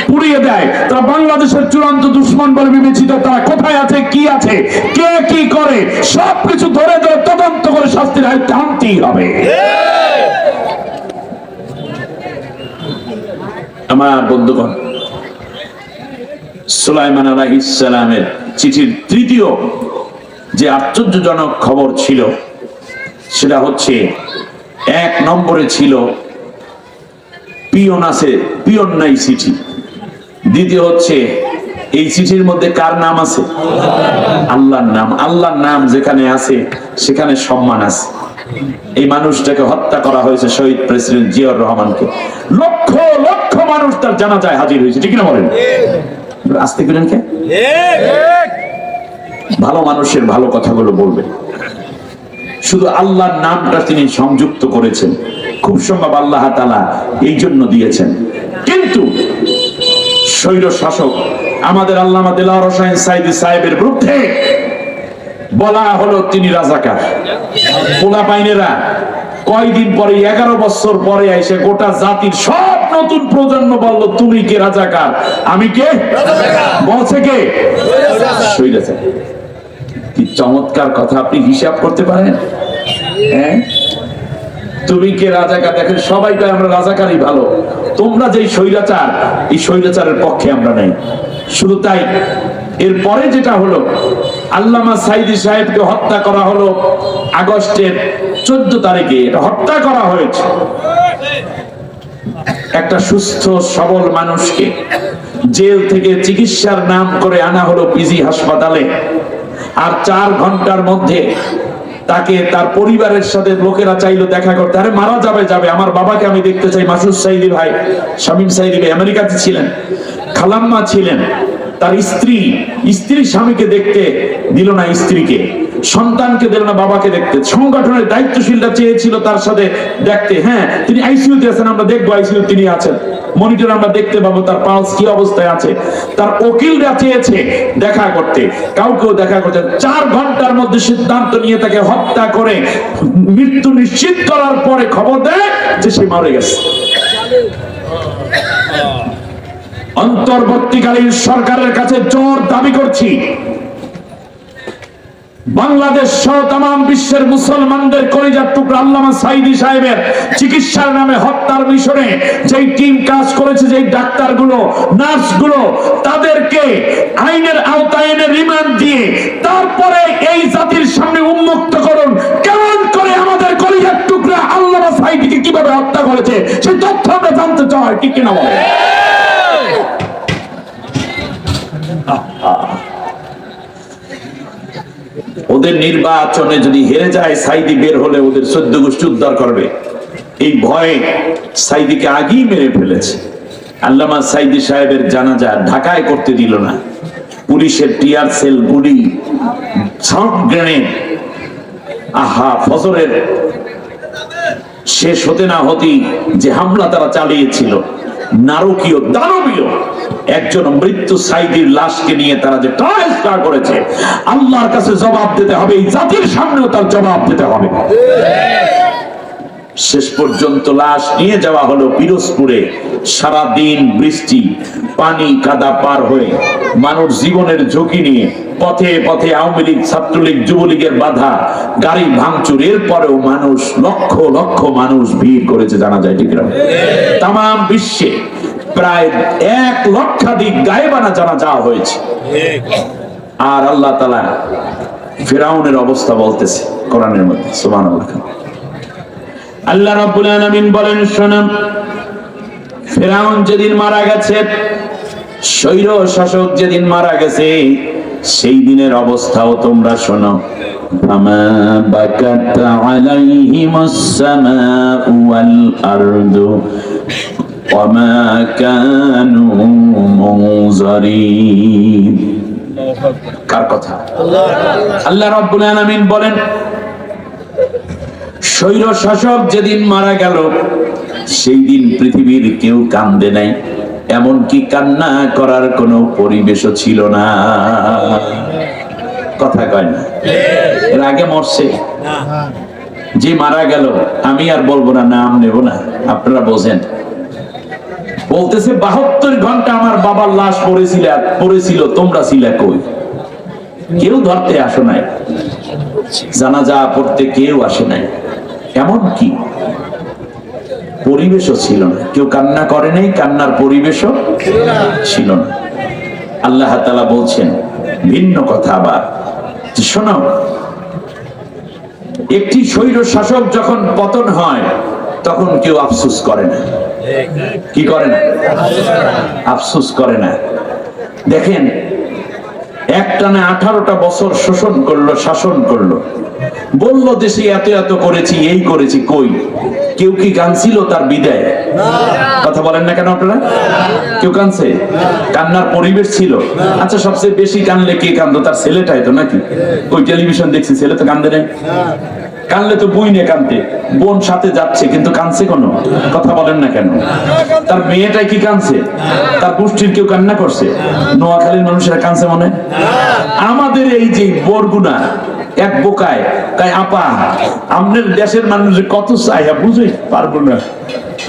পুড়িয়ে দেয়, তারা বাংলাদেশের চূড়ান্ত দুশ্মন বলে বিবেচিত। তারা কোথায় আছে, কি আছে, কে কি করে, সবকিছু ধরে ধরে তদন্ত করে শাস্তির আওতায় আনতেই হবে। আমার বন্ধুগণ, সুলাইমান আলাইহিস সালামের চিঠির তৃতীয় যে আশ্চর্যজনক খবর ছিল, সেটা হচ্ছে 1 নম্বরে ছিল পিয়ন আছে, পিয়ন নাই চিঠি। দ্বিতীয় হচ্ছে এই চিঠির মধ্যে কার নাম আছে? আল্লাহর নাম। আল্লাহর নাম যেখানে আছে সেখানে সম্মান আছে। এই মানুষটাকে হত্যা করা হয়েছে, শহীদ প্রেসিডেন্ট জিয়াউর রহমানকে। লক্ষ লক্ষ মানুষ তার জানাজায় হাজির হয়েছে, ঠিক না বলেন? আসতে করেন কে? ভালো মানুষের ভালো কথাগুলো বলবেন। শুধু আল্লাহর নামটা তিনি সংযুক্ত করেছেন, খুব সম্ভব আল্লাহ তাআলা এই জন্য দিয়েছেন। কিন্তু স্বৈর শাসক আমাদের আল্লামা দেলাওয়ার হোসাইন সাইদি সাহেবের বিরুদ্ধে বলা হলো তিনি রাজাকার। পোলা বাইনেরা কয়দিন পরে, 11 বছর পরে এসে গোটা জাতির সব নতুন প্রজন্ম বলল, তুমি কে রাজাকার? আমি কে? বলছে কে? স্বৈরাচার। কি চমৎকার কথা, আপনি হিসাব করতে পারেন? হ্যাঁ, তুমি কে রাজাকার? দেখেন সবাই কয় আমরা রাজাকারই ভালো, তোমরা যেই স্বৈরাচার, এই স্বৈরাচারের পক্ষে আমরা নেই। শুধু তাই, এরপরে যেটা হলো, আল্লামা সাইদি সাহেবকে হত্যা করা হলো আগস্টের 14 তারিখে। এটা হত্যা করা হয়েছে একটা সুস্থ সবল মানুষকে জেল থেকে চিকিৎসার নাম করে আনা হলো পিজি হাসপাতালে। আর 4 ঘন্টার মধ্যে তাকে তার পরিবারের সাথে লোকেরা চাইলো দেখা করতে। আরে মারা যাবে, আমার বাবাকে আমি দেখতে চাই। মাসুদ সাইদি ভাই, শামীম সাইদি ভাই আমেরিকাতে ছিলেন, খালাম্মা ছিলেন, তার স্ত্রী স্বামীকে দেখতে দিল না, স্ত্রীকে, সন্তানকে দিল না বাবাকে দেখতে। সংগঠনের দায়িত্বশীলরা চেয়েছিল তার সাথে দেখতে। হ্যাঁ, তিনি আইসিইউতে আছেন, আমরা দেখবো আইসিইউ তিনি আছেন, মনিটর আমরা দেখতে পাবো তার পালস কি অবস্থায় আছে। তার উকিলরা চেয়েছে দেখা করতে, কাউকেও দেখা করতে। 4 ঘন্টার মধ্যে সিদ্ধান্ত নিয়ে তাকে হত্যা করে মৃত্যু নিশ্চিত করার পরে খবর দেয় যে সে মারা গেছে। অন্তর্বর্তীকালীন সরকারের কাছে জোর দাবি করছি, বাংলাদেশ সহ তাম বিশ্বের মুসলমানদের কলিজার টুকরা আল্লামা সাঈদী সাহেবের চিকিৎসার নামে হত্যার মিশনে যেই টিম কাজ করেছে, যেই ডাক্তারগুলো, নার্সগুলো, তাদেরকে আইনের আওতায় এনে রিমান্ড দিয়ে তারপরে এই জাতির সামনে উন্মুক্ত করুন কেমন করে আমাদের কলিজার টুকরা আল্লামা সাঈদীকে কিভাবে হত্যা করেছে সেই তথ্য আমরা জানতে চাই, ঠিক কিনা বলে? ওদের নির্বাচনে যদি হেরে যায়, সাঈদী বের হলে ওদের 14 গোষ্ঠী উদ্ধার করবে, এই ভয়ে সাঈদীকে আগেই মেরে ফেলেছে। আল্লামা সাঈদী সাহেবের জানাজা ঢাকায় করতে দিল না, পুলিশের টিয়ার সেল, গুলি, সাউন্ড গ্রেনেড। আহা, ফজরের শেষ হতে না হতেই যে হামলা তারা চালিয়েছিল, নারকীয়, দানবীয়, একজন মৃত্যু সাঈদীর লাশকে নিয়ে তারা যে ট্রায়াল করেছে, আল্লাহর কাছে জবাব দিতে হবে, এই জাতির সামনেও তার জবাব দিতে হবে। শেষ পর্যন্ত লাশ নিয়ে যাওয়া হলো পিরোজপুরে। সারাদিন বৃষ্টি, পানি, কাদা পার হয়ে মানুষ জীবনের ঝুঁকি নিয়ে পথে পথে আওয়ামী লীগ, ছাত্রলীগ, যুবলীগের বাধা, গাড়ি ভাঙচুর, এরপরেও মানুষ, লক্ষ লক্ষ মানুষ ভিড় করেছে জানাজায়, ঠিক না? তাম বিশ্বে প্রায় 1 লক্ষাধিক গায়েবানা জানাজা হয়েছে। আর আল্লাহ তাআলা ফিরআউনের অবস্থা বলতেছে কোরআনের মধ্যে, সুবহানাল্লাহ। আল্লাহ রাব্বুল আলামিন বলেন, শোনো, ফিরআউন যেদিন মারা গেছে, স্বৈর শাসক যেদিন মারা গেছে, সেই দিনের অবস্থাও তোমরা শোনো। ফামা বাকাত আলাইহিমুস সামাউ ওয়াল আরদু ওয়ামা কানু মুনজারিন। কার কথা? আল্লাহ রাব্বুল আলামিন বলেন, স্বৈর শাসক যেদিন মারা গেল, সেই দিন পৃথিবীর কেউ কান্দে নাই, এমনকি কান্না করার কোনো পরিবেশও ছিল না। কথা কয় না? এর আগে মরছে যে মারা গেল, আমি আর বলবো না, নাম নেব না, আপনারা বোঝেন। বলতেছে 72 ঘন্টা আমার বাবার লাশ পড়েছিল, তোমরা ছিলে কই? কেউ ধরতে আসো নাই, জানাজা পড়তে কেউ আসে নাই, এমন কি পরিবেশও ছিল না, কেউ কান্না করে নাই, কান্নার পরিবেশও ছিল না। আল্লাহ তাআলা বলছেন ভিন্ন কথা আবার, শোনো, একটি স্বৈর শাসক যখন পতন হয় তখন কেউ আফসোস করে না। কি করে না? আফসোস করে না। দেখেন, একটানা 18টা বছর শোষণ করলো, শাসন করলো, বললো দেশে এত এত করেছি, এই করেছি, কই কেউ কি কাঁদছিল তার বিদায়? কথা বলেন না কেন আপনারা? কেউ কাঁদছে? কান্নার পরিবেশ ছিল? আচ্ছা, সবচেয়ে বেশি কানলে কে কান্দো? তার ছেলেটাই তো, নাকি? ওই টেলিভিশন দেখছি, ছেলে তো কান্দে নাই। কানলে তো বই নিয়ে কানতে, বোন সাথে যাচ্ছে কিন্তু কানছে কোন? কথা বলেন না কেন? তার মেয়েটাই কি কানছে? তার গোষ্ঠীর কেউ কান্না করছে? নোয়াখালীর মানুষেরা কানছে মনে? আমাদের এই যে বরগুনা এক বোকায় তাই, আপা আমাদের দেশের মানুষের কত চাহিদা বুঝে পারবো না,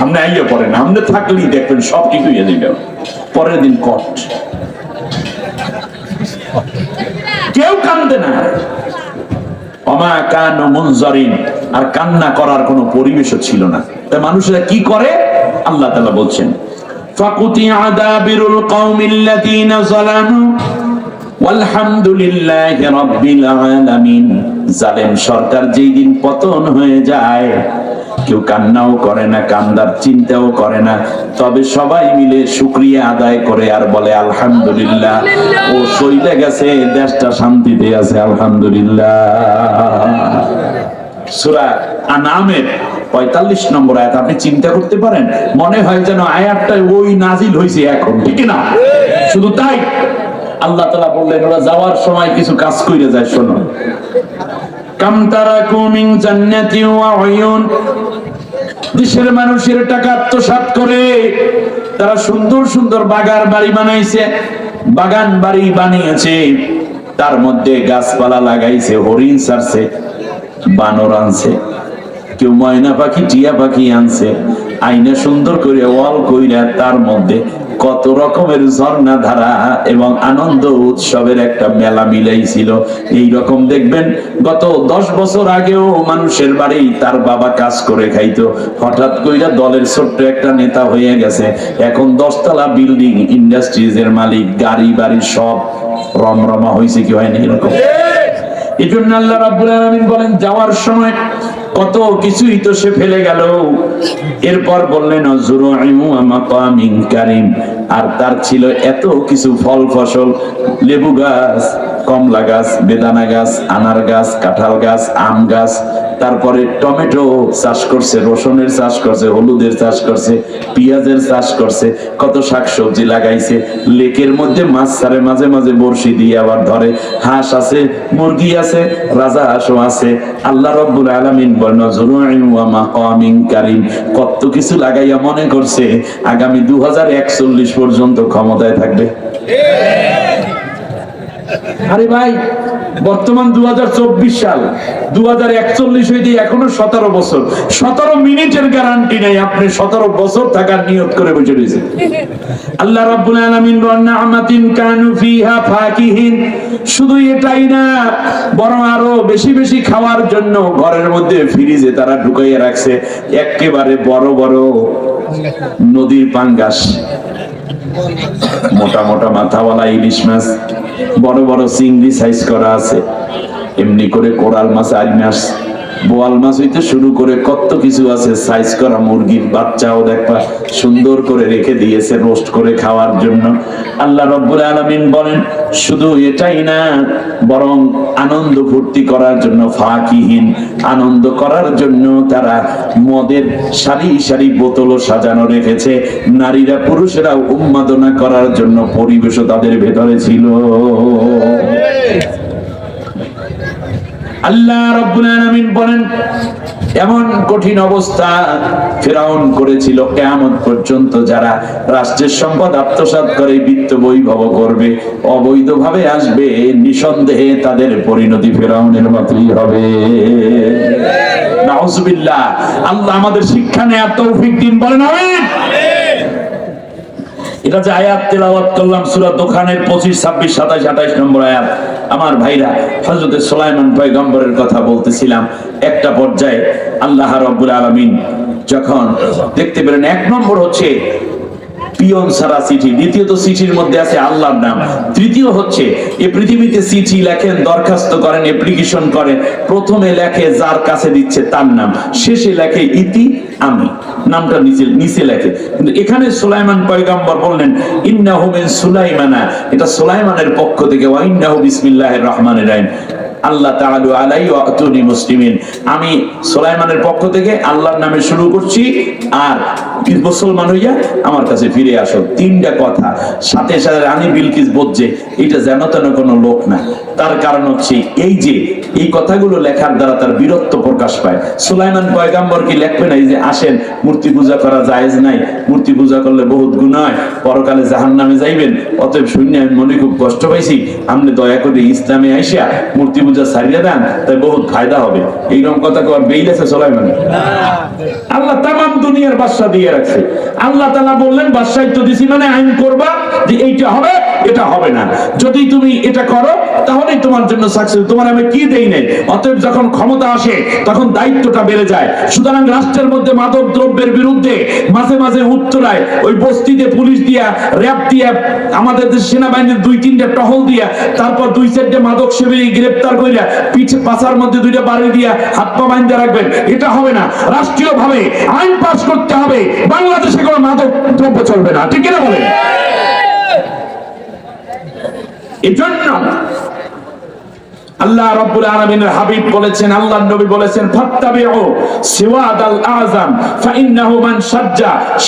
আপনি আইয়া পড়েন, আপনি থাকলেই দেখবেন সব ঠিক হয়ে যাবে। পরের দিন কট, কেউ কান্দে না। ওমা কানু মুনজারিন, আর কান্না করার কোনো পরিবেশও ছিল না। তাই মানুষেরা কি করে? আল্লাহ তাআলা বলছেন, ফাকুতিয়া দাবিরুল কওমিল্লাযীনা যালামু ওয়ালহামদুলিল্লাহি রাব্বিল আলামিন। জালেম সরকার যেই দিন পতন হয়ে যায়, কেউ কান্নাও করে না, কান্দার চিন্তাও করে না, তবে সবাই মিলে শুকরিয়া আদায় করে আর বলে আলহামদুলিল্লাহ, ও সইলে গেছে, দেশটা শান্তিতে আছে, আলহামদুলিল্লাহ। সূরা আনামের 45 নম্বর আয়াত আপনি চিন্তা করতে পারেন, মনে হয় যেন আয়াতটা ওই নাজিল হয়েছে এখন, ঠিক না? শুধু তাই, আল্লাহ তাআলা বললেন ওরা যাওয়ার সময় কিছু কাজ কইরে যায়। শোনো, কাম তারাকু মিন জান্নাতি ওয়া উয়ুন, দেশের মানুষের টাকা আত্মসাৎ করে তারা সুন্দর সুন্দর বাগান বাড়ি বানাইছে, বাগান বাড়ি বানিয়েছে, তার মধ্যে গাছপালা লাগাইছে, হরিণ ছাড়ছে, বানর আনছে, কেউ ময়না পাখি, টিয়া পাখি আনছে, আইনা সুন্দর করে ওয়াল কইরা তার মধ্যে কত রকমের ঝর্ণা ধারা এবং আনন্দ উৎসবের একটা মেলা মিলাইছিল। এই রকম দেখবেন গত 10 বছর আগেও মানুষের বাড়ি তার বাবা কাজ করে খাইতো, হঠাৎ কইরা দলের ছোট্ট একটা নেতা হয়ে গেছে, এখন 10 তলা বিল্ডিং, ইন্ডাস্ট্রিজ এর মালিক, গাড়ি বাড়ি সব রমরমা হয়েছে কি হয়নি এরকম। এই জন্য আল্লাহ রাব্বুল আলামিন বলেন যাওয়ার সময় কত কিছুই তো সে ফেলে গেল, এরপর বললেন মাকামিন কারীম, আর তার ছিল এত কিছু ফল ফসল, লেবু গাছ, কমলা গাছ, বেদানা গাছ, আনার গাছ, কাঁঠাল গাছ, আম গাছ, তারপরে টমেটো চাষ করছে, রসুনের চাষ করছে, হলুদের চাষ করছে, পেঁয়াজের চাষ করছে, কত শাকসবজি লাগাইছে, লেকের মধ্যে মাছ ছাড়ে, মাঝে মাঝে বড়শি দিয়ে আবার ধরে, হাঁস আছে, মুরগি আছে, রাজা হাঁসও আছে। আল্লাহ রাব্বুল আলামিন বলেন যুরুইন ওয়া মাকামিন কারীম, কত কিছু লাগাইয়া মনে করছে আগামী 2041 পর্যন্ত ক্ষমতায় থাকবে। আরে ভাই, বর্তমান 2024 সাল, 2041 হইতে এখনো 17 বছর, 17 মিনিটের গ্যারান্টি নেই, আপনি 17 বছর থাকার নিয়ত করে বসে রয়েছেন। আল্লাহ রাব্বুল আলামিন বলেন নামাতিন কানু ফিহা ফাকিহিন, শুধু এটাই না, বরং আরো বেশি বেশি খাওয়ার জন্য ঘরের মধ্যে ফ্রিজে তারা ঢুকাইয়া রাখছে একেবারে বড় বড় নদীর পাঙ্গাস, মোটা মোটা মাথাওয়ালা ইলিশ মাছ, বড় বড় চিংড়ি সাইজ করা আছে, এমনি করে কোরাল মাছ, আরি মাছ, বোয়াল মাছ হইতে শুরু করে কত কিছু আছে, সাইজ করা মুরগির বাচ্চাও দেখবা সুন্দর করে রেখে দিয়েছে রোস্ট করে খাওয়ার জন্য। আল্লাহ রাব্বুল আলামিন বলেন শুধু এটাই না, বরং আনন্দ ফুর্তি করার জন্য, ফাকিহিন, আনন্দ করার জন্য তারা মদের সারি সারি বোতলও সাজানো রেখেছে, নারীরা পুরুষেরা উন্মাদনা করার জন্য পরিবেশও তাদের ভেতরে ছিল। আল্লাহ রাব্বুল আলামিন বলেন এমন কঠিন অবস্থা ফিরাউন করেছিল, কিয়ামত পর্যন্ত যারা রাষ্ট্রের সম্পদ আত্মসাৎ করে বিত্ত বৈভব করবে, অবৈধভাবে আসবে, নিঃসন্দেহে তাদের পরিণতি ফিরাউনের মতই হবে। নাউজুবিল্লাহ। আল্লাহ আমাদের শিক্ষা নেয়ার তৌফিক দিন, বলেন আমিন। এটা যে আয়াত তেলাওয়াত করলাম সূরা দোকানের 25, 26, 27, 28 নম্বর আয়াত, আমার ভাইরা, হযরত সুলাইমান পয়গম্বরের কথা বলতেছিলাম। একটা পর্যায়ে আল্লাহ রাব্বুল আলামিন যখন দেখতে পেলেন, এক নম্বর হচ্ছে পিয়ন সারা চিঠি, দ্বিতীয়ত চিঠির মধ্যে আছে আল্লাহর নাম, তৃতীয় হচ্ছে এই পৃথিবীতে চিঠি লেখেন, দরখাস্ত করেন, অ্যাপ্লিকেশন করেন, প্রথমে লেখে যার কাছে দিচ্ছে তার নাম, শেষে লেখে ইতি আমি, নামটা নিচে লেখে। কিন্তু এখানে সুলাইমান পয়গম্বর বললেন ইন্নাহু মিন সুলাইমানা, এটা সুলাইমানের পক্ষ থেকে, ওয়া ইন্নাহু বিসমিল্লাহির রহমানির রহিম, আল্লাহ তাআলা আলাই ওয়া আতুনি মুসলিমিন, আমি সুলাইমানের পক্ষ থেকে আল্লাহর নামে শুরু করছি, আর মুসলমান হইয়া আমার কাছে ফিরে আসো। তিনটা কথা, সাথে সাথে রানী বিলকিস বলছে এটা যেন তেন কোনো লোক না, তার কারণ হচ্ছে এই যে এই কথাগুলো লেখার দ্বারা তার বীরত্ব প্রকাশ পায়। সুলাইমান পয়গম্বর কি লিখবে না যে আসেন মূর্তি পূজা করা জায়েজ নাই, মূর্তি পূজা করলে বহুত গুনাহ হয়, পরকালে জাহান্নামে যাইবেন, অতএব শুনে আমি মনে খুব কষ্ট পাইছি, আপনি দয়া করে ইসলামে আইসা মূর্তি পূজা ছাড়িয়ে দেন, তাই বহুত ফায়দা হবে। এইরকম কথা কর বেইল আছে সুলাইমান? আল্লাহ তামাম দুনিয়ার বাদশা দিয়ে রাখছে। আল্লাহ তাআলা বললেন বাদশাহিত্ব দিছি মানে আইন করবা যে এইটা হবে এটা হবে না, যদি তুমি এটা করো তাহলেই তোমার জন্য সাকসেস, তোমার আমি কি দেই নাই। অতএব যখন ক্ষমতা আসে তখন দায়িত্বটা বেড়ে যায়। সুতরাং রাষ্ট্রের মধ্যে মাদক দ্রব্যের বিরুদ্ধে মাঝে মাঝে উত্তরায় ওই বস্তিতে পুলিশ দিয়া, র‍্যাব দিয়া, আমাদের সেনাবাহিনীর 2-3টা টহল দিয়া, তারপর 2-4টে মাদক সেবী গ্রেফতার কইরা পিছে পাছার মধ্যে 2টা বাড়ি দিয়া হাত পা বাঁধা রাখবেন, এটা হবে না। রাষ্ট্রীয় ভাবে আইন পাস করতে হবে, বাংলাদেশে কোনো মাদক দ্রব্য চলবে না, ঠিক কিনা বলেন? এজন্য আল্লাহ রাব্বুল আলামিনের হাবিব বলেছেন, আল্লাহর নবী বলেছেন ফাত্তাবিউ সিওয়াদাল আযম ফাইন্নাহু মান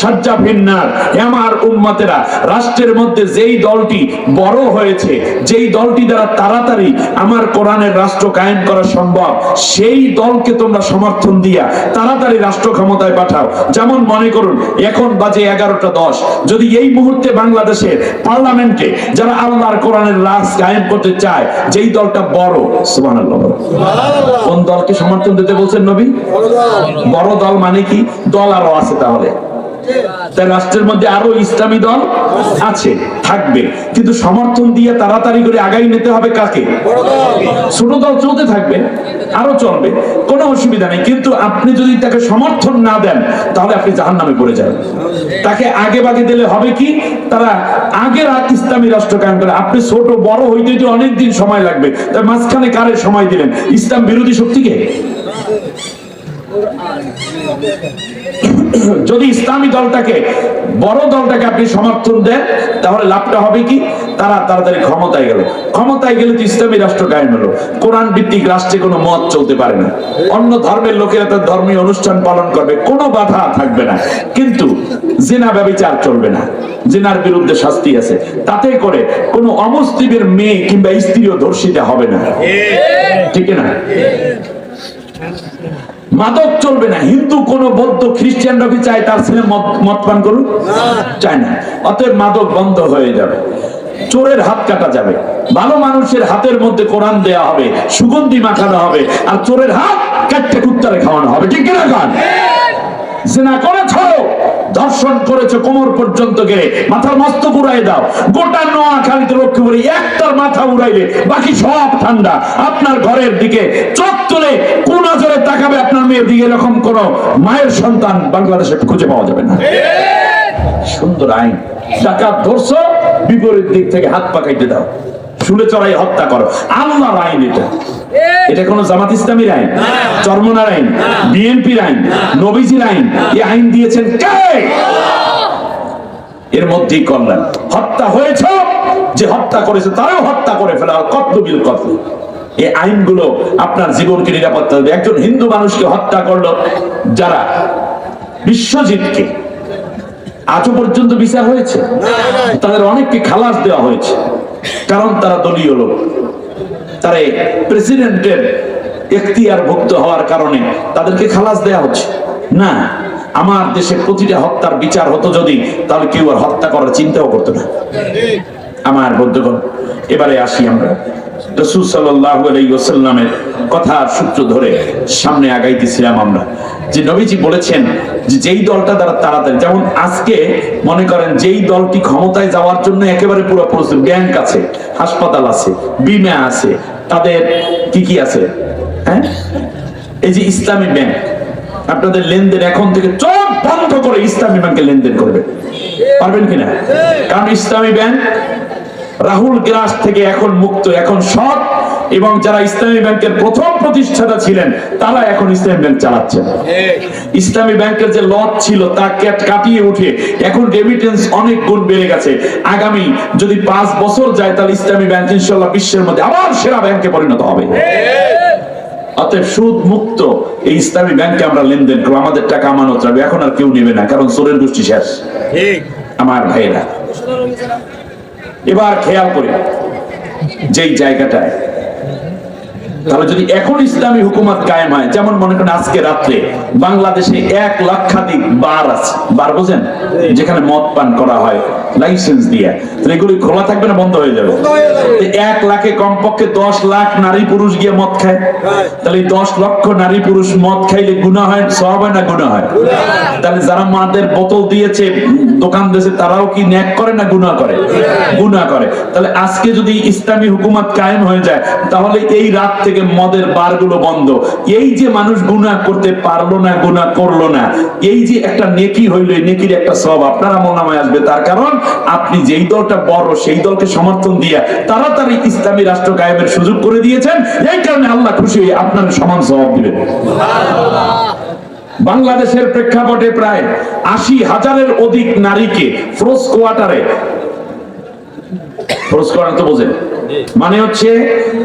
শাজ্জা ফিন্নার। আমার উম্মতেরা, রাষ্ট্রের মধ্যে যেই দলটি বড় হয়েছে, যেই দলটি দ্বারা তাড়াতাড়ি আমার কোরআনের রাষ্ট্র কায়েম করা সম্ভব, সেই দলকে তোমরা সমর্থন দিয়া তাড়াতাড়ি রাষ্ট্র ক্ষমতায় পাঠাও। যেমন মনে করুন এখন বাজে 11:10, যদি এই মুহূর্তে বাংলাদেশের পার্লামেন্টে যারা আল্লাহর কোরআনের রাজ কায়েম করতে চায়, যেই দলটা বড়, সুবহানাল্লাহ, কোন দলকে সমর্থন দিতে বলছেন নবী? বড় দল মানে কি? দল আরো আছে, তাহলে তাই রাষ্ট্রের মধ্যে আরো ইসলামী দল আছে, থাকবে, কিন্তু সমর্থন দিয়ে তাড়াতাড়ি করে আগাই নিতে হবে কাকে? ছোট দল চলতে থাকবে, আরো চলবে, কোনো অসুবিধা নেই, কিন্তু আপনি যদি তাকে সমর্থন না দেন তাহলে আপনি জাহান্নামে পড়ে যাবেন। তাকে আগে বাগে দিলে হবে কি, তারা আগের ইসলামী রাষ্ট্র কায়েম করে, আপনি ছোট বড় হইতে অনেকদিন সময় লাগবে, তাই মাঝখানে কারে সময় দিলেন? ইসলাম বিরোধী শক্তিকে। যদি ইসলামী দলটাকে, বড় দলটাকে আপনি সমর্থন দেন তাহলে লাভটা হবে কি, তারা তাড়াতাড়ি ক্ষমতায় গেল, ক্ষমতায় গেলে তো ইসলামী রাষ্ট্র কায়েম হলো। কোরআন ভিত্তিক রাষ্ট্রে কোনো মত চলতে পারে না, অন্য ধর্মের লোকেরা তার ধর্মীয় অনুষ্ঠান পালন করবে, কোনো বাধা থাকবে না, কিন্তু জিনা ব্যভিচার চলবে না, জিনার বিরুদ্ধে শাস্তি আছে, তাতে করে কোনো অমুসলিমের মেয়ে কিংবা স্ত্রীও ধর্ষিতা হবে না, ঠিক না? মাদক চলবে না, হিন্দু কোন বৌদ্ধ খ্রিস্টানরা কি চায় তার ছেলে মদ পান করুক? চায় না। অতএব মাদক বন্ধ হয়ে যাবে, চোরের হাত কাটা যাবে, ভালো মানুষের হাতের মধ্যে কোরআন দেয়া হবে, সুগন্ধি মাখানো হবে, আর চোরের হাত কাটতে কুত্তারে খাওয়ানো হবে, ঠিক কিনা? গান জিনা করেছো, ধর্ষণ করেছো, কোমর পর্যন্ত গেলে মাথার মস্তক উড়াই দাও, গোটা নোয়াখালীতে লক্ষ্মীপুরে একটার মাথা উড়াইলে বাকি সব ঠান্ডা। আপনার ঘরের দিকে চোখ তুলে কোন নজরে তাকাবে আপনার মেয়ের দিকে, এরকম কোন মায়ের সন্তান বাংলাদেশে খুঁজে পাওয়া যাবে না। সুন্দর আইন, ডাকাত ধরছো, বিপরীত দিক থেকে হাত পাকাইতে দাও, শুলে চড়াই হত্যা করো, আল্লাহর আইন এটা। এটা কোন জামাত ইসলামীর আইন, চরমনার আইন, বিএনপির আইন, নবীজির আইন। এই আইন দিয়েছেন কে? এর মধ্যেই কল্যাণ। হত্যা হয়েছে, যে হত্যা করেছে তারাও হত্যা করে ফেলা, কতল বিল কতল। এই আইনগুলো আপনার জীবনকে নিরাপত্তা দেবে। একজন হিন্দু মানুষকে হত্যা করলো যারা, বিশ্বজিৎকে, আজও পর্যন্ত বিচার হয়েছে? তাদের অনেককে খালাস দেওয়া হয়েছে, কারণ তারা দলীয় লোক, তারা প্রেসিডেন্টের এখতিয়ারভুক্ত হওয়ার কারণে তাদেরকে খালাস দেওয়া হচ্ছে না। আমার দেশে প্রতিটা হত্যার বিচার হতো যদি, তাহলে কেউ আর হত্যা করার চিন্তাও করতো না। আমার বন্ধুগণ, এবারে আসি আমরা রাসূল সাল্লাল্লাহু আলাইহি ওয়াসাল্লামের কথার সূত্র ধরে সামনে আগাইতেছিলাম আমরা, যে নবীজি বলেছেন যে যেই দলটা দ্বারা তাড়াতাড়ি, যেমন আজকে মনে করেন যেই দলটি ক্ষমতায় যাওয়ার জন্য একেবারে পুরো প্রস্তুত, ব্যাংক আছে, হাসপাতাল আছে, বিমা আছে, তাদের কি কি আছে, হ্যাঁ, এই যে ইসলামী ব্যাংক, আপনাদের লেনদেন এখন থেকে চোখ বন্ধ করে ইসলামী ব্যাংকে লেনদেন করবে, পারবেন কিনা? কারণ ইসলামী ব্যাংক রাহুল গ্রাস থেকে এখন মুক্ত, এখন সৎ, এবং যারা ইসলামী ব্যাংকের প্রথম প্রতিষ্ঠাতা ছিলেন তারা এখন ইসলামী ব্যাংক চালাচ্ছেন। ইসলামী ব্যাংকের যে লট ছিল তা কাটিয়ে উঠে এখন রেমিটেন্স অনেক গুণ বেড়ে গেছে। আগামী যদি 5 বছর যায় তাহলে ইসলামী ব্যাংক ইনশাআল্লাহ বিশ্বের মধ্যে আবার সেরা ব্যাংকে পরিণত হবে। অতএব সুদ মুক্ত এই ইসলামী ব্যাংকে আমরা লেনদেন করবো, আমাদের টাকা আমানত রাখবে, এখন আর কেউ নেবে না, কারণ চোরের গোষ্ঠী শেষ। আমার ভাইরা, এবার খেয়াল করি যেই জায়গাটায়, তাহলে যদি এখন ইসলামী হুকুমত কায়েম হয়, যেমন মনে করেন আজকে রাত্রে বাংলাদেশে 1 লক্ষাধিক বার আছে, বার বোঝেন, যেখানে মদ পান করা হয় লাইসেন্স দিয়ে, এগুলি খোলা থাকবে না বন্ধ হয়ে যাবে? 1 লাখে কমপক্ষে 10 লাখ নারী পুরুষ গিয়ে মদ খায়, তাহলে 10 লক্ষ নারী পুরুষ মদ খাইলে গুনাহ হয়, সওয়াব হয় না গুনাহ হয়? তাহলে যারা মাদের বোতল দিয়েছে, দোকান দিয়েছে, তারাও কি ন্যাক করে না গুনাহ করে? গুনাহ করে। তাহলে আজকে যদি ইসলামী হুকুমত কায়েম হয়ে যায়, তাহলে এই রাত থেকে মদের বারগুলো বন্ধ। এই যে মানুষ গুনাহ করতে পারলো না, গুনাহ করলো না, এই যে একটা নেকি হইল, এই নেকির একটা সওয়াব আপনার আমলনামায় আসবে। তার কারণ আপনি যেই দলটা বড় সেই দলকে সমর্থন দিয়ে তাড়াতাড়ি ইসলামী রাষ্ট্র কায়েমের সুযোগ করে দিয়েছেন, এই কারণে আল্লাহ খুশি হয়ে আপনার সমান সওয়াব দিবেন। বাংলাদেশের প্রেক্ষাপটে প্রায় 80,000-এর অধিক নারীকে ফ্রোজ কোয়ার্টারে, ফ্রোজ কোয়ার্টার তো বোঝেন, মানে হচ্ছে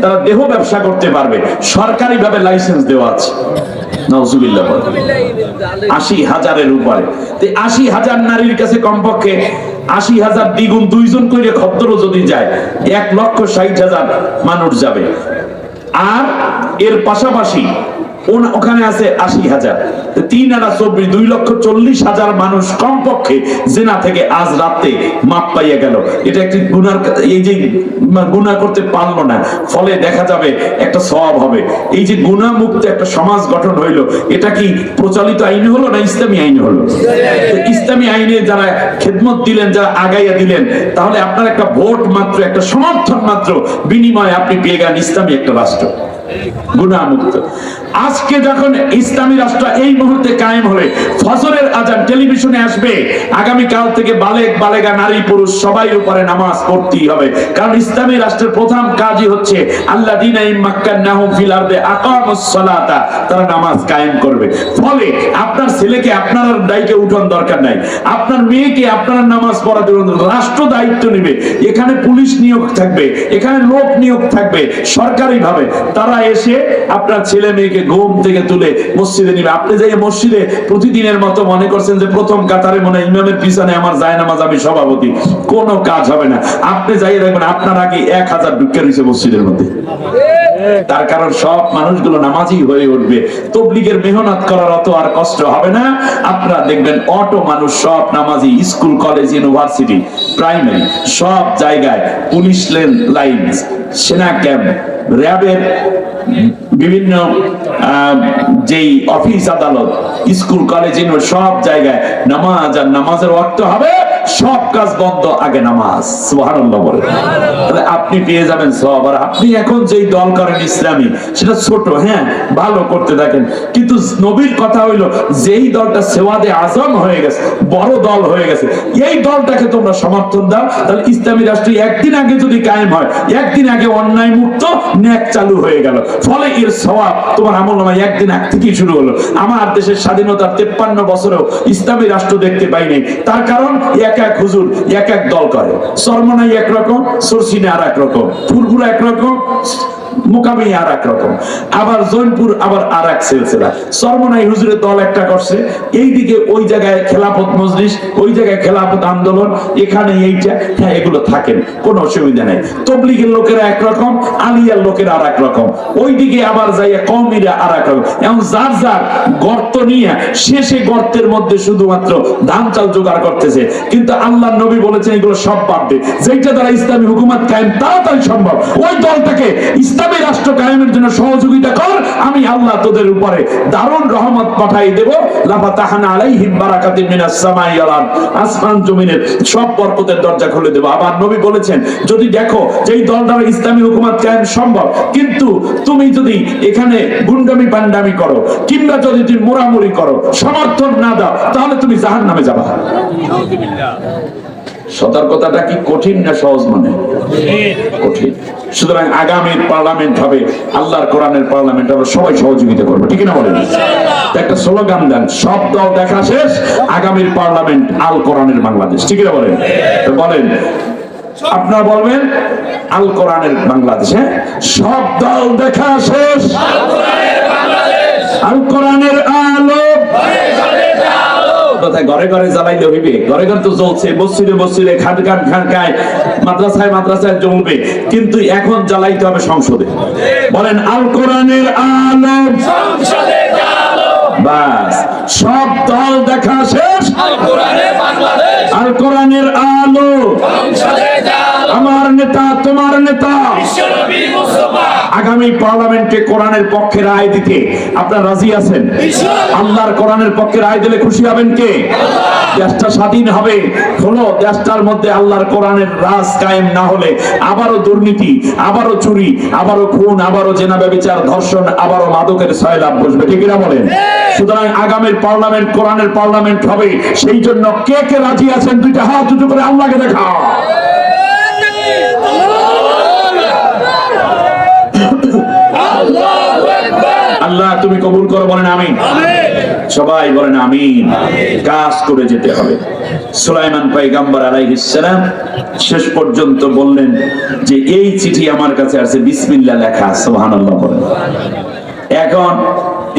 তারা দেহ ব্যবসা করতে পারবে, সরকারি ভাবে লাইসেন্স দেওয়া আছে। নাউজুবিল্লাহ, 80,000-এর উপরে। 80,000 নারীর কাছে কমপক্ষে 80,000 দ্বিগুণ 2 জন করে খদ্দরও যদি যায়, 1,60,000 মানুষ যাবে। আর এর পাশাপাশি ওখানে আছে 80,000, 3 আর 24, 2,40,000 মানুষ কমপক্ষে জিনা থেকে আজ রাতে মাপ পাইয়া গেল। এটা একটি গুনার, এই যে গুনাহ করতে পারলো না, ফলে দেখা যাবে একটা সওয়াব হবে। এই যে গুনাহ মুক্ত একটা সমাজ গঠন হইলো, এটা কি প্রচলিত আইন হলো না ইসলামী আইন হলো? ইসলামী আইনে যারা খেদমত দিলেন, যারা আগাইয়া দিলেন, তাহলে আপনার একটা ভোট মাত্র, একটা সমর্থন মাত্র বিনিময়ে আপনি পেয়ে গেলেন ইসলামী একটা রাষ্ট্র, গুনাহ মুক্ত। আজকে যখন ইসলামী রাষ্ট্র এই মুহূর্তে কায়েম হলে ফজরের আজান টেলিভিশনে আসবে, আগামী কাল থেকে বালেগ বালেগা নারী পুরুষ সবাই উপরে নামাজ পড়তেই হবে, কারণ ইসলামী রাষ্ট্রের প্রধান কাজই হচ্ছে আল্লাযীনা ইম্মাক্কান্নাহুম ফিল আরদি আকামুস সালাতা, তারা নামাজ কায়েম করবে। ফলে আপনার ছেলেকে আপনার দায়িত্বে উঠন দরকার নাই, আপনার মেয়েকে আপনার নামাজ পড়াতে রাষ্ট্র দায়িত্ব নেবে। এখানে পুলিশ নিয়োগ থাকবে, এখানে লোক নিয়োগ থাকবে সরকারি ভাবে, তারা এসে আপনার ছেলে মেয়েকে ঘুম থেকে তুলে মসজিদে নিবে। আপনি যাই মসজিদে প্রতিদিনের মতো মনে করছেন যে প্রথম কাতারে মনে ইমামের পিছনে আমার জায়নামাজ, আমি সভাপতি, কোনো কাজ হবে না। আপনি যাই দেখবেন আপনার আগে 1000 ঢুকে রয়েছে মসজিদের মধ্যে। তার কারণ সব মানুষগুলো নামাজি হয়ে উঠবে, তবলিগের মেহনত করার অত আর কষ্ট হবে না। আপনারা দেখবেন অটো মানুষ সব নামাজি, স্কুল কলেজ ইউনিভার্সিটি প্রাইমারি সব জায়গায় পুলিশ লাইন, সেনা ক্যাম্প, র্যাবের বিভিন্ন যেই অফিস আদালত, স্কুল কলেজ সব জায়গায় নামাজ আর নামাজের ওয়াক্ত হবে, সব কাজ বন্ধ, আগে নামাজ। সুবহানাল্লাহ বলে তাহলে আপনি পেয়ে যাবেন সব। আর আপনি এখন যেই দল করেন ইসলামী, সেটা ছোট, হ্যাঁ ভালো করতে থাকেন, কিন্তু নবীর কথা হইলো যেই দলটা সেওয়াদে আজম হয়ে গেছে, বড় দল হয়ে গেছে, এই দলটাকে তোমরা সমর্থন দাও। তাহলে ইসলামী রাষ্ট্র একদিন আগে যদি কায়েম হয়, একদিন আগে অন্যায় মুক্ত ন্যাক চালু হয়ে গেল, ফলে এর সওয়াব তোমার আমলনামায় একদিন আগ থেকেই শুরু হলো। আমার দেশের স্বাধীনতার 53 বছরেও ইসলামী রাষ্ট্র দেখতে পাই নাই। তার কারণ এক এক হুজুর এক এক দল করে। চরমনাই একরকম, সরসিনা আর একরকম, ফুরপুরা একরকম, মোকামি আর এক রকম, আবার জৈনপুর আবার আর এক সিলসিলা। চরমনাই হুজুরের দল একটা করছে, এইদিকে ওই জায়গায় খেলাফত মজলিস, ওই জায়গায় খেলাফত আন্দোলন, এখানে এইটা, হ্যাঁ এগুলো থাকেন, কোনো অসুবিধা নেই। তবলিগের লোকেরা একরকম, আলিয়ার লোকেরা আর এক রকম, ওইদিকে আবার যাইয়া কওমিরা আর এক রকম। এবং যার যার গর্ত নিয়ে শেষে গর্তের মধ্যে শুধুমাত্র ধান চাল জোগাড় করতেছে। কিন্তু আল্লাহর নবী বলেছেন এগুলো সব বাদ দে, যেটা দ্বারা ইসলামী হুকুমত কায়েম তাড়াতাড়ি সম্ভব, ওই দলটাকে ইসলামী রাষ্ট্র কায়েমের জন্য সহযোগিতা কর, আমি আল্লাহ তোদের উপরে দারুণ রহমত পাঠাই দেব। লাফাতাহানা আলাইহিম বারাকাতিন মিনাস সামাই ওয়াল আরদ, আসমান জমিনের সব বরকতের দরজা খুলে দেব। আবার নবী বলেছেন যদি দেখো যে এই দল দ্বারা ইসলামী হুকুমত কায়েম সম্ভব, কিন্তু তুমি যদি এখানে গুন্ডামি পান্ডামি করো, কিংবা যদি তুমি মোরামুরি করো, সমর্থন না দাও, তাহলে তুমি জাহান্নামে যাবা। সতর্কতাটা কি কঠিন না সহজ? মনে কঠিন। সুতরাং আগামীর পার্লামেন্ট হবে আল্লাহর কোরআনের পার্লামেন্ট, আমরা সবাই সহযোগিতা করবো, ঠিক না বলেন? একটা স্লোগান দেন, সব দল দেখা শেষ, আগামীর পার্লামেন্ট আল কোরআনের বাংলাদেশ, ঠিক না বলেন? বলেন, আপনারা বলবেন আল কোরআনের বাংলাদেশ। হ্যাঁ, সব দল দেখা শেষ, আল কোরআনের আলো ঘরে ঘরে জ্বালাইলে হইবে, ঘরে ঘরে তো জ্বলছে, মসজিদে মসজিদে, খানকায় মাদ্রাসায় মাদ্রাসায় জ্বলবে, কিন্তু এখন জ্বালাইতে হবে সংসদে। বলেন আল কোরআনের আলো সংসদে জ্বালো, বাস সব দল দেখা শেষ, আল কোরআনের বাংলাদেশ, আল কোরআনের আলো সংসদে জ্বালো, আমার নেতা তোমার নেতা বিশ্বনবী মুস্তাফা আগামী পার্লামেন্টে কোরআনের পক্ষে রায় দিতে আপনারা রাজি আছেন? আল্লাহর কোরআনের পক্ষে রায় দিলে খুশি হবেন কে? দেশটা স্বাধীন হবে। হলো দেশটার মধ্যে আল্লাহর কোরআনের রাজ কায়েম না হলে আবারও দুর্নীতি, আবারও চুরি, আবারও খুন, আবারও জেনা ব্যভিচার, ধর্ষণ, আবারও মাদকের সয়লাভ বসবে, ঠিক না বলেন? সুতরাং আগামীর পার্লামেন্ট কোরআনের পার্লামেন্ট হবে। সেই জন্য কে কে রাজি আছেন দুইটা হাত উঁচু করে আল্লাহকে দেখাও। আল্লাহ তুমি কবুল করো, বলেন আমিন। সবাই বলেন আমিন। কাজ করে যেতে হবে। সুলাইমান পয়গম্বর আলাইহিস সালাম শেষ পর্যন্ত বললেন যে এই চিঠি আমার কাছে আছে বিসমিল্লাহ লেখা, সুবহানাল্লাহ বলেন। এখন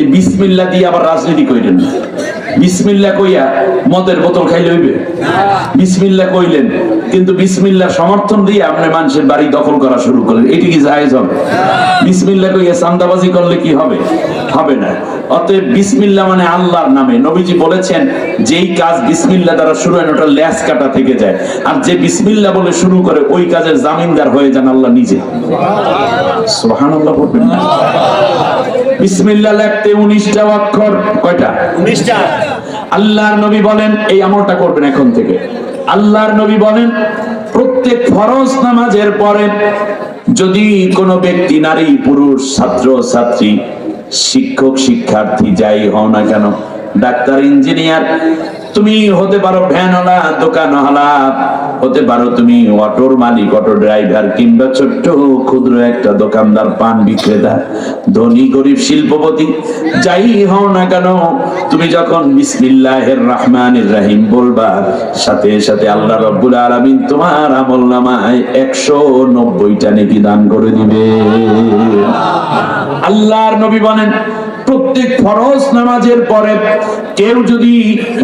এই বিসমিল্লাহ দিয়ে আবার রাজনীতি কইলেন না। বিসমিল্লাহ কইয়া মদের বোতল খাইলে হইবে? বিসমিল্লাহ কইলেন কিন্তু বিসমিল্লাহ সমর্থন দিয়ে আপনি মানুষের বাড়ি দখল করা শুরু করেন, এটি কি জায়েজ হবে? বিসমিল্লাহ কইয়া চাঁদাবাজি করলে কি হবে? হবে না। অতএব বিসমিল্লাহ মানে আল্লাহর নামে। নবীজি বলেছেন যেই কাজ বিসমিল্লাহ দ্বারা শুরু হয় ওটা ল্যাস কাটা থেকে যায়, আর যে বিসমিল্লাহ বলে শুরু করে ওই কাজের জামিনদার হয়ে যান আল্লাহ নিজে। সুবহানাল্লাহ বলবেন না? বিসমিল্লাহ লিখতে 19টা অক্ষর। কয়টা? 19টা। আল্লাহর নবী বলেন এই আমলটা করবেন এখন থেকে। আল্লাহর নবী বলেন প্রত্যেক ফরজ নামাজের পরে যদি কোনো ব্যক্তি, নারী পুরুষ, ছাত্র ছাত্রী, শিক্ষক শিক্ষার্থী যাই হও না কেন, ডাক্তার ইঞ্জিনিয়ার, তুমি হতে পারো ভ্যানওয়ালা, দোকানওয়ালা, হতে পারো তুমি অটোর মালিক, অটো ড্রাইভার, কিংবা ছোট্ট ক্ষুদ্র একটা দোকানদার, পান বিক্রেতা, ধনী গরিব শিল্পপতি, যাই হও না কেন, তুমি যখন বিসমিল্লাহির রহমানির রহিম বলবা, সাথে সাথে আল্লাহ রাব্বুল আলামিন তোমার আমলনামায় 190টা নেকি দান করে দিবে। আল্লাহর নবী বলেন প্রত্যেক ফরজ নামাজের পরে কেউ যদি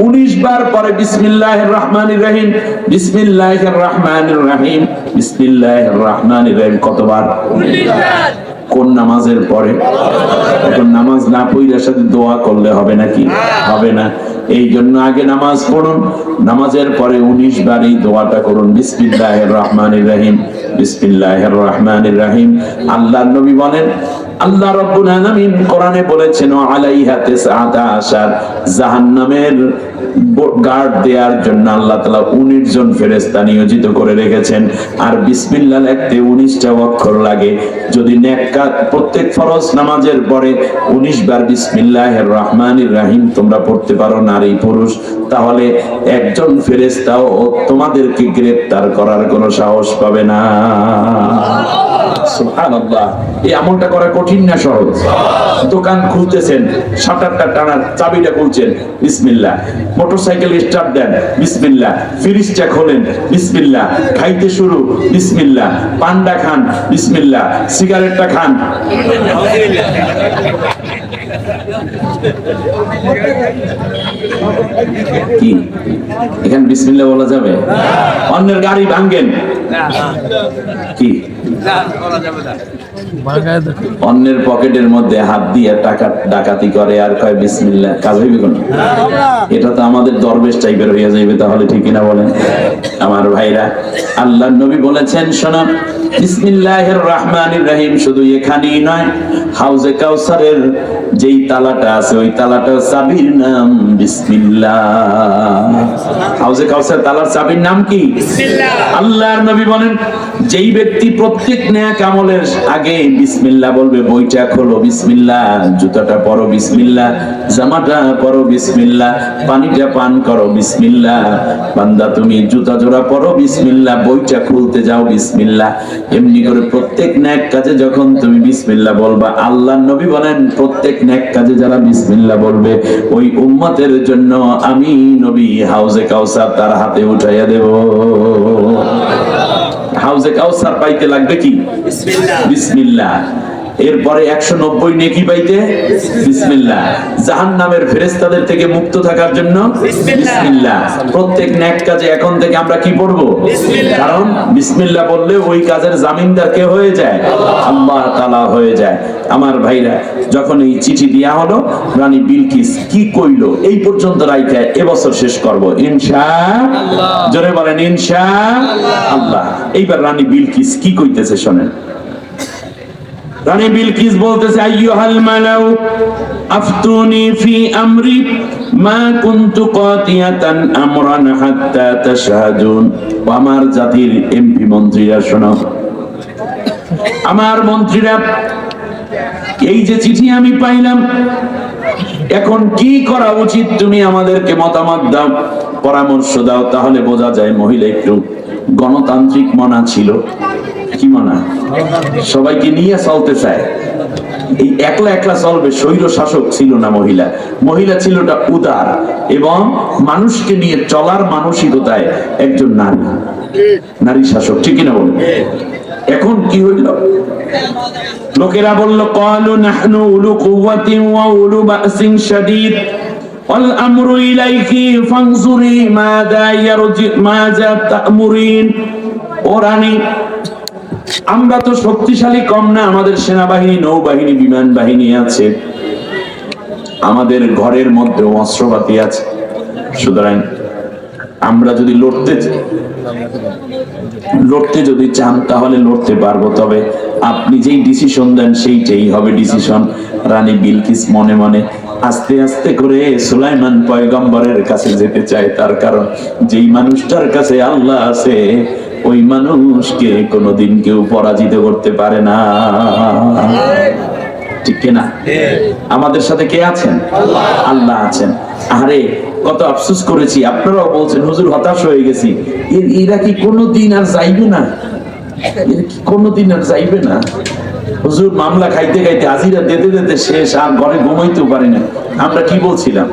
19 বার পরে বিসমিল্লাহির রহমানির রহিম, বিসমিল্লাহির রহমানির রহিম, বিসমিল্লাহির রহমানির রহিম কতবার? 19 বার। কোন নামাজের পরে? এখন নামাজ না পড়ে সাথে দোয়া করলে হবে নাকি? হবে না। এই জন্য আগে নামাজ পড়ুন, নামাজের পরে 19 বার এই দোয়াটা করুন, বিসমিল্লাহির রহমানির রহিম, বিসমিল্লাহির রহমানির রহিম। আল্লাহর নবী বলেন আল্লাহ রাব্বুল আলামিন কোরআনে বলেছেন আলাইহা 19 জাহান্নামের গার্ড দেওয়ার জন্য আল্লাহ তাআলা 19 জন ফেরেশতা নিয়োজিত করে রেখেছেন। আর বিসমিল্লাহ লিখতে 19টা অক্ষর লাগে। যদি নেক কাজ প্রত্যেক ফরজ নামাজের পরে 19 বার বিসমিল্লাহির রহমানির রহিম তোমরা পড়তে পারো, নারী পুরুষ, তাহলে একজন ফেরেশতাও তোমাদেরকে গ্রেফতার করার কোনো সাহস পাবে না। সুবহানাল্লাহ। এই আমলটা করা কঠিন না সহজ? দোকান খুলতেছেন, শাটারটা টানার চাবিটা খুলছেন, বিসমিল্লাহ। মোটরসাইকেল স্টার্ট দেন, বিসমিল্লাহ। ফ্রিজটা খোলেন, বিসমিল্লাহ। খাইতে শুরু, বিসমিল্লাহ। পান্ডা খান, বিসমিল্লাহ। সিগারেটটা খান, কি এখানে বিসমিল্লাহ বলা যাবে? অন্যের গাড়ি ভাঙেন, কি অন্যের পকেটের মধ্যে হাত দিয়ে টাকা ডাকাতি করে আর কয় বিসমিল্লাহ, কাজ হইবে কোন? এটা তো আমাদের দরবেশ টাইপের হয়ে যাইবে তাহলে, ঠিক না বলেন? আমার ভাইরা, আল্লাহর নবী বলেছেন শোনো, বিসমিল্লাহির রহমানির রহিম শুধু এখানেই নয়, হাউজে কাউসারের যেই তালাটা আছে ওই তালাটার চাবির নাম বিসমিল্লাহ। হাউজে কাউসার তালার চাবির নাম কি? বিসমিল্লাহ। আল্লাহর নবী বলেন যেই ব্যক্তি প্রত্যেক নেক আমলের আগে বিসমিল্লাহ বলবে, বইটা খোলো বিসমিল্লাহ, জুতাটা পরো বিসমিল্লাহ, জামাটা পরো বিসমিল্লাহ, পানিটা পান করো বিসমিল্লাহ, বান্দা তুমি জুতা জোড়া পরো বিসমিল্লাহ, বইটা খুলতে যাও বিসমিল্লাহ। এমনি করে প্রত্যেক নেক কাজে যখন তুমি বিসমিল্লাহ বলবা, আল্লাহর নবী বলেন প্রত্যেক নেক কাজে যারা বিসমিল্লাহ বলবে ওই উম্মতের জন্য আমি নবী হাউজে কাউসার তার হাতে উঠাইয়া দেব। হাউজে কাউসার পাইতে লাগবে কি? বিসমিল্লাহ। বিসমিল্লাহ। এরপরে 190 নেকি পাইতে বিসমিল্লাহ। জাহান্নামের ফেরেশতাদের থেকে মুক্ত থাকার জন্য বিসমিল্লাহ। প্রত্যেক নেক কাজে এখন থেকে আমরা কি পড়ব? বিসমিল্লাহ। কারণ বিসমিল্লাহ বললে ওই কাজের জামিনদার কে হয়ে যায়? আল্লাহ তাআলা হয়ে যায়। আমার ভাইরা, যখন এই চিঠি দেয়া হলো, রানী বিলকিস কি কইলো এই পর্যন্ত রাইখা এবছর শেষ করব ইনশাআল্লাহ। জোরে বলেন ইনশাআল্লাহ। এইবার রানী বিলকিস কি কইতেছে শোনেন। রানী বিলকিস বলতেছে, আইয়ুহাল মালাউ আফতুনি ফি আমরি মা কুনতু কাতিয়াতান আমরান হাত্তা তাশহাদুন। আমার জাতির এমপি মন্ত্রীরা শোনো, আমার মন্ত্রীরা, এই যে চিঠি আমি পাইলাম, এখন কি করা উচিত তুমি আমাদেরকে মতামত দাও, পরামর্শ দাও। তাহলে বোঝা যায় মহিলা একটু গণতান্ত্রিক মনা ছিল। কি মনা? সবাইকে নিয়ে চলতে চায়। এই একলা একলা চলবে, স্বৈর শাসক ছিল না মহিলা। মহিলা ছিল উদার এবং মানুষকে নিয়ে চলার মানসিকতায় একজন নারী, নারী শাসক, ঠিক না বলুন? এখন কি হইল? লোকেরা বলল, ক্বালু নাহনু উলু কুওয়াতিন ওয়া উলু বাসিন শাদীদ ওয়াল আমরু ইলাইকি ফানজুরি মাযা তা'মুরিন। ও রানী, আমরা তো শক্তিশালী কম না, আমাদের সেনাবাহিনী, নৌবাহিনী, বিমান বাহিনী আছে, আমাদের ঘরের মধ্যে অস্ত্রপাতি আছে। সুতরাং আমরা যদি লড়তে যদি চান তাহলে লড়তে পারবো, তবে আপনি যেই ডিসিশন দেন সেইটাই হবে ডিসিশন। রানী বিলকিস মনে মনে আস্তে আস্তে করে সুলাইমান পয়গম্বরের কাছে যেতে চায়, তার কারণ যেই মানুষটার কাছে আল্লাহ আছে ওই মানুষকে কোনোদিন কেউ পরাজিত করতে পারে না। ঠিক কিনা? আমাদের সাথে কে আছেন? আল্লাহ আছেন। আরে কত আফসোস করেছি, আপনারাও বলছেন হুজুর হতাশ হয়ে গেছি, এরা কি কোনোদিন আর যাইবে না? কোনোদিন আর যাইবে না? হুজুর মামলা খাইতে খাইতে হাজিরা দিতে দিতে শেষ, আর ঘরে ঘুমাইতেও পারি না। আমরা কি বলছিলাম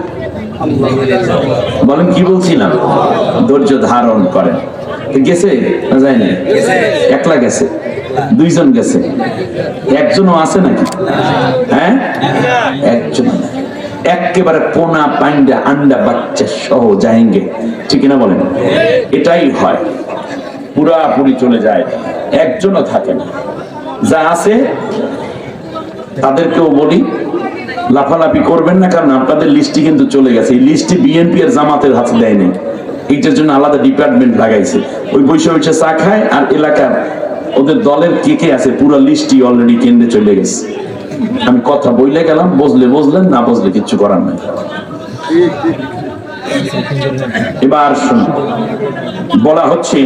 বলেন? কি বলছিলাম? ধৈর্য ধারণ করেন। গেছে না যায় না? একলা গেছে, দুইজন গেছে, একজনও আছে নাকি? হ্যাঁ, একজন একেবারে পোনা পান্ডা আন্ডা বাচ্চা সহ যায়গে। ঠিক না বলেন? এটাই হয়, পুরাপুরি চলে যায়, একজনও থাকে না। যা আছে তাদেরকেও বলি লাফালাফি করবেন না, কারণ আপনাদের লিস্টে কিন্তু চলে গেছে। এই লিস্টে বিএনপি আর জামাতের হাতে দেয়নি, এইটার জন্য আলাদা ডিপার্টমেন্ট লাগাইছে। ওই বসে বসে চা খায়, আর এলাকার ওদের দলের কে কে আছে পুরো লিস্টই অলরেডি কেন্দ্রে চলে গেছে। আমি কথা বইলে গেলাম, বুঝলে বুঝলেন, না বুঝলে কিচ্ছু করার নাই। এবার শুনুন, বলা হচ্ছে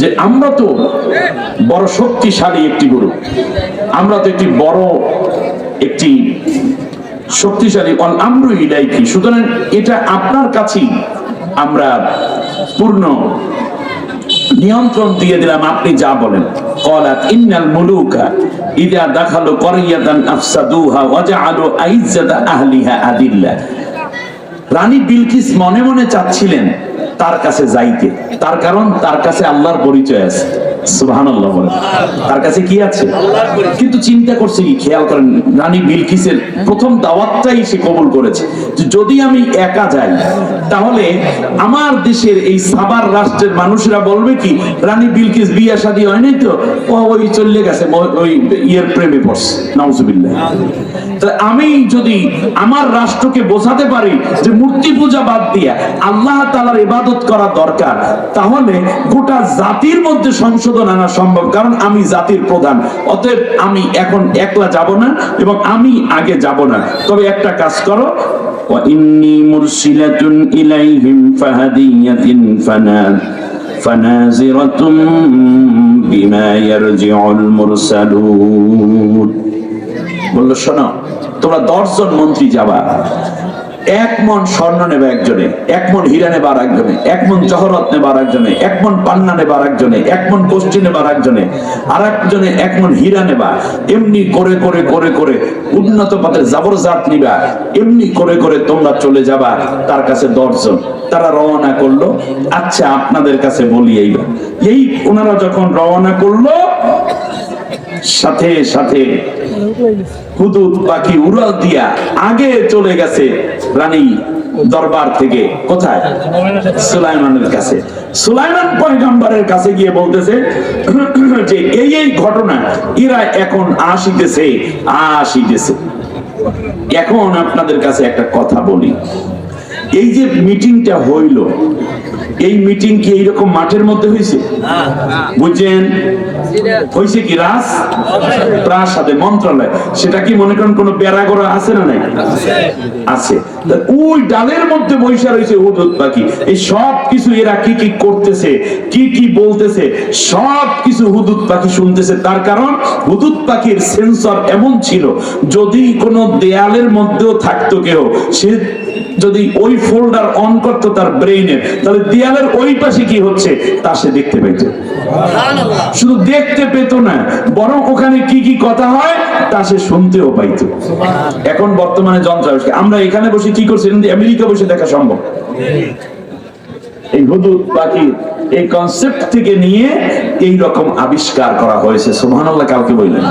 যে আমরা তো বড় শক্তিশালী একটি গ্রুপ, আমরা তো একটি বড় একটি শক্তিশালী। অল আমরু ইলাইকি, সুতরাং এটা আপনার কাছেই আমরা পূর্ণ নিয়ন্ত্রণ দিয়ে দিলাম, আপনি যা বলেন। ক্বালাত ইন্নাল মুলুকা ইযা দাখালু ক্বরিয়াতান আফসাদুহা ওয়া জাআলু আইজ্জাতা আহলিহা আদিল্লা। রানী বিলকিস মনে মনে চাচ্ছিলেন তার কাছে যাইতে, তার কারণ তার কাছে আল্লাহর পরিচয় আছে। সুবহানাল্লাহ বলেন, তার কাছে কি আছে? কিন্তু চিন্তা করছে কি, খেয়াল করেন, রানী বিলকিসের প্রথম দাওয়াতটাই সে কবুল করেছে যে যদি আমি একা যাই তাহলে আমার দেশের এই সাবার রাষ্ট্রের মানুষরা বলবে কি, রানী বিলকিস বিয়ে শাদী হয় নাই তো, ওই চলে গেছে, ওই ইয়ের প্রেমে পড়ছে, নাউজুবিল্লাহ। তাহলে আমি যদি আমার রাষ্ট্রকে বোঝাতে পারি যে মূর্তি পূজা বাদ দিয়া আল্লাহ তাআলার ইবাদত করা দরকার, তাহলে গোটা জাতির মধ্যে সংশোধন আনা সম্ভব, কারণ আমি জাতির প্রধান। অতএব আমি এখন একলা যাব না এবং আমি আগে যাব না, তবে একটা কাজ করো, ওয়া ইন্নী মুরসিলাতুন ইলাইহিম ফাহাদিয়াতিন ফানাজিরাতুম বিমা ইয়ারজিউল মুরসালুন। বললো শোনো, তোমরা 10 জন মন্ত্রী যাবা, 1 মণ স্বর্ণ নেবে একজনে, 1 মণ হীরা নেবে আর একজনে, 1 মণ জহরত নেবে আর একজনে, 1 মণ পান্না নেবে আর একজনে, 1 মণ গোষ্ঠী নেবে আর একজনে, আর একজনে 1 মণ হীরা নেবা। এমনি করে করে করে করে উন্নত পথের জাবরজাত নিবা, এমনি করে করে তোমরা চলে যাবা তার কাছে। 10 জন তারা রওনা করলো। আচ্ছা আপনাদের কাছে বলি, এই ওনারা যখন রওনা করলো, সাথে সাথে হুদুদ পাখি উড়াল দিয়া আগে চলে গেছে রানী দরবার থেকে। কোথায়? সুলাইমানের কাছে। সুলাইমান পয়গম্বরের কাছে গিয়ে বলতেছে যে এই ঘটনা, এরা এখন আসিতেছে। এখন আপনাদের কাছে একটা কথা বলি, এই যে মিটিংটা হইল, এই মিটিং কি এইরকম মাঠের মধ্যে হয়েছে? বুঝছেন? হয়েছে কি প্রাসাদে, মন্ত্রণালয়। সেটা কি মনে করেন কোন বেড়াগোড়া আছে না নাই? আছে। ওই ডালের মধ্যে বৈশা রয়েছে হুদুদ পাখি। এই সব কিছু এরা কি কি করতেছে, কি কি বলতেছে, সব কিছু হুদুদ পাখি শুনতেছে। তার কারণ হুদুদ পাখির সেন্সর এমন ছিল, যদি কোনো দেয়ালের মধ্যেও থাকতো কেউ, সে যদি ওই ফোল্ডার অন করতো তার ব্রেইনে, তাহলে দেয়ালের ওই পাশে কি হচ্ছে তা সে দেখতে পেত। শুধু দেখতে পেত না, বরং ওখানে কি কি কথা হয় তা সে শুনতেও পাইত। এখন বর্তমানে যন্ত্র আবিষ্কার, আমরা এখানে বসে কি করছি, আমেরিকা বসে দেখা সম্ভব। এই হুদুদ পাখি এই কনসেপ্ট থেকে নিয়ে এই রকম আবিষ্কার করা হয়েছে। সুবহানাল্লাহ, কালকে বললেন।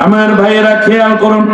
আমার ভাইয়েরা খেয়াল করুন,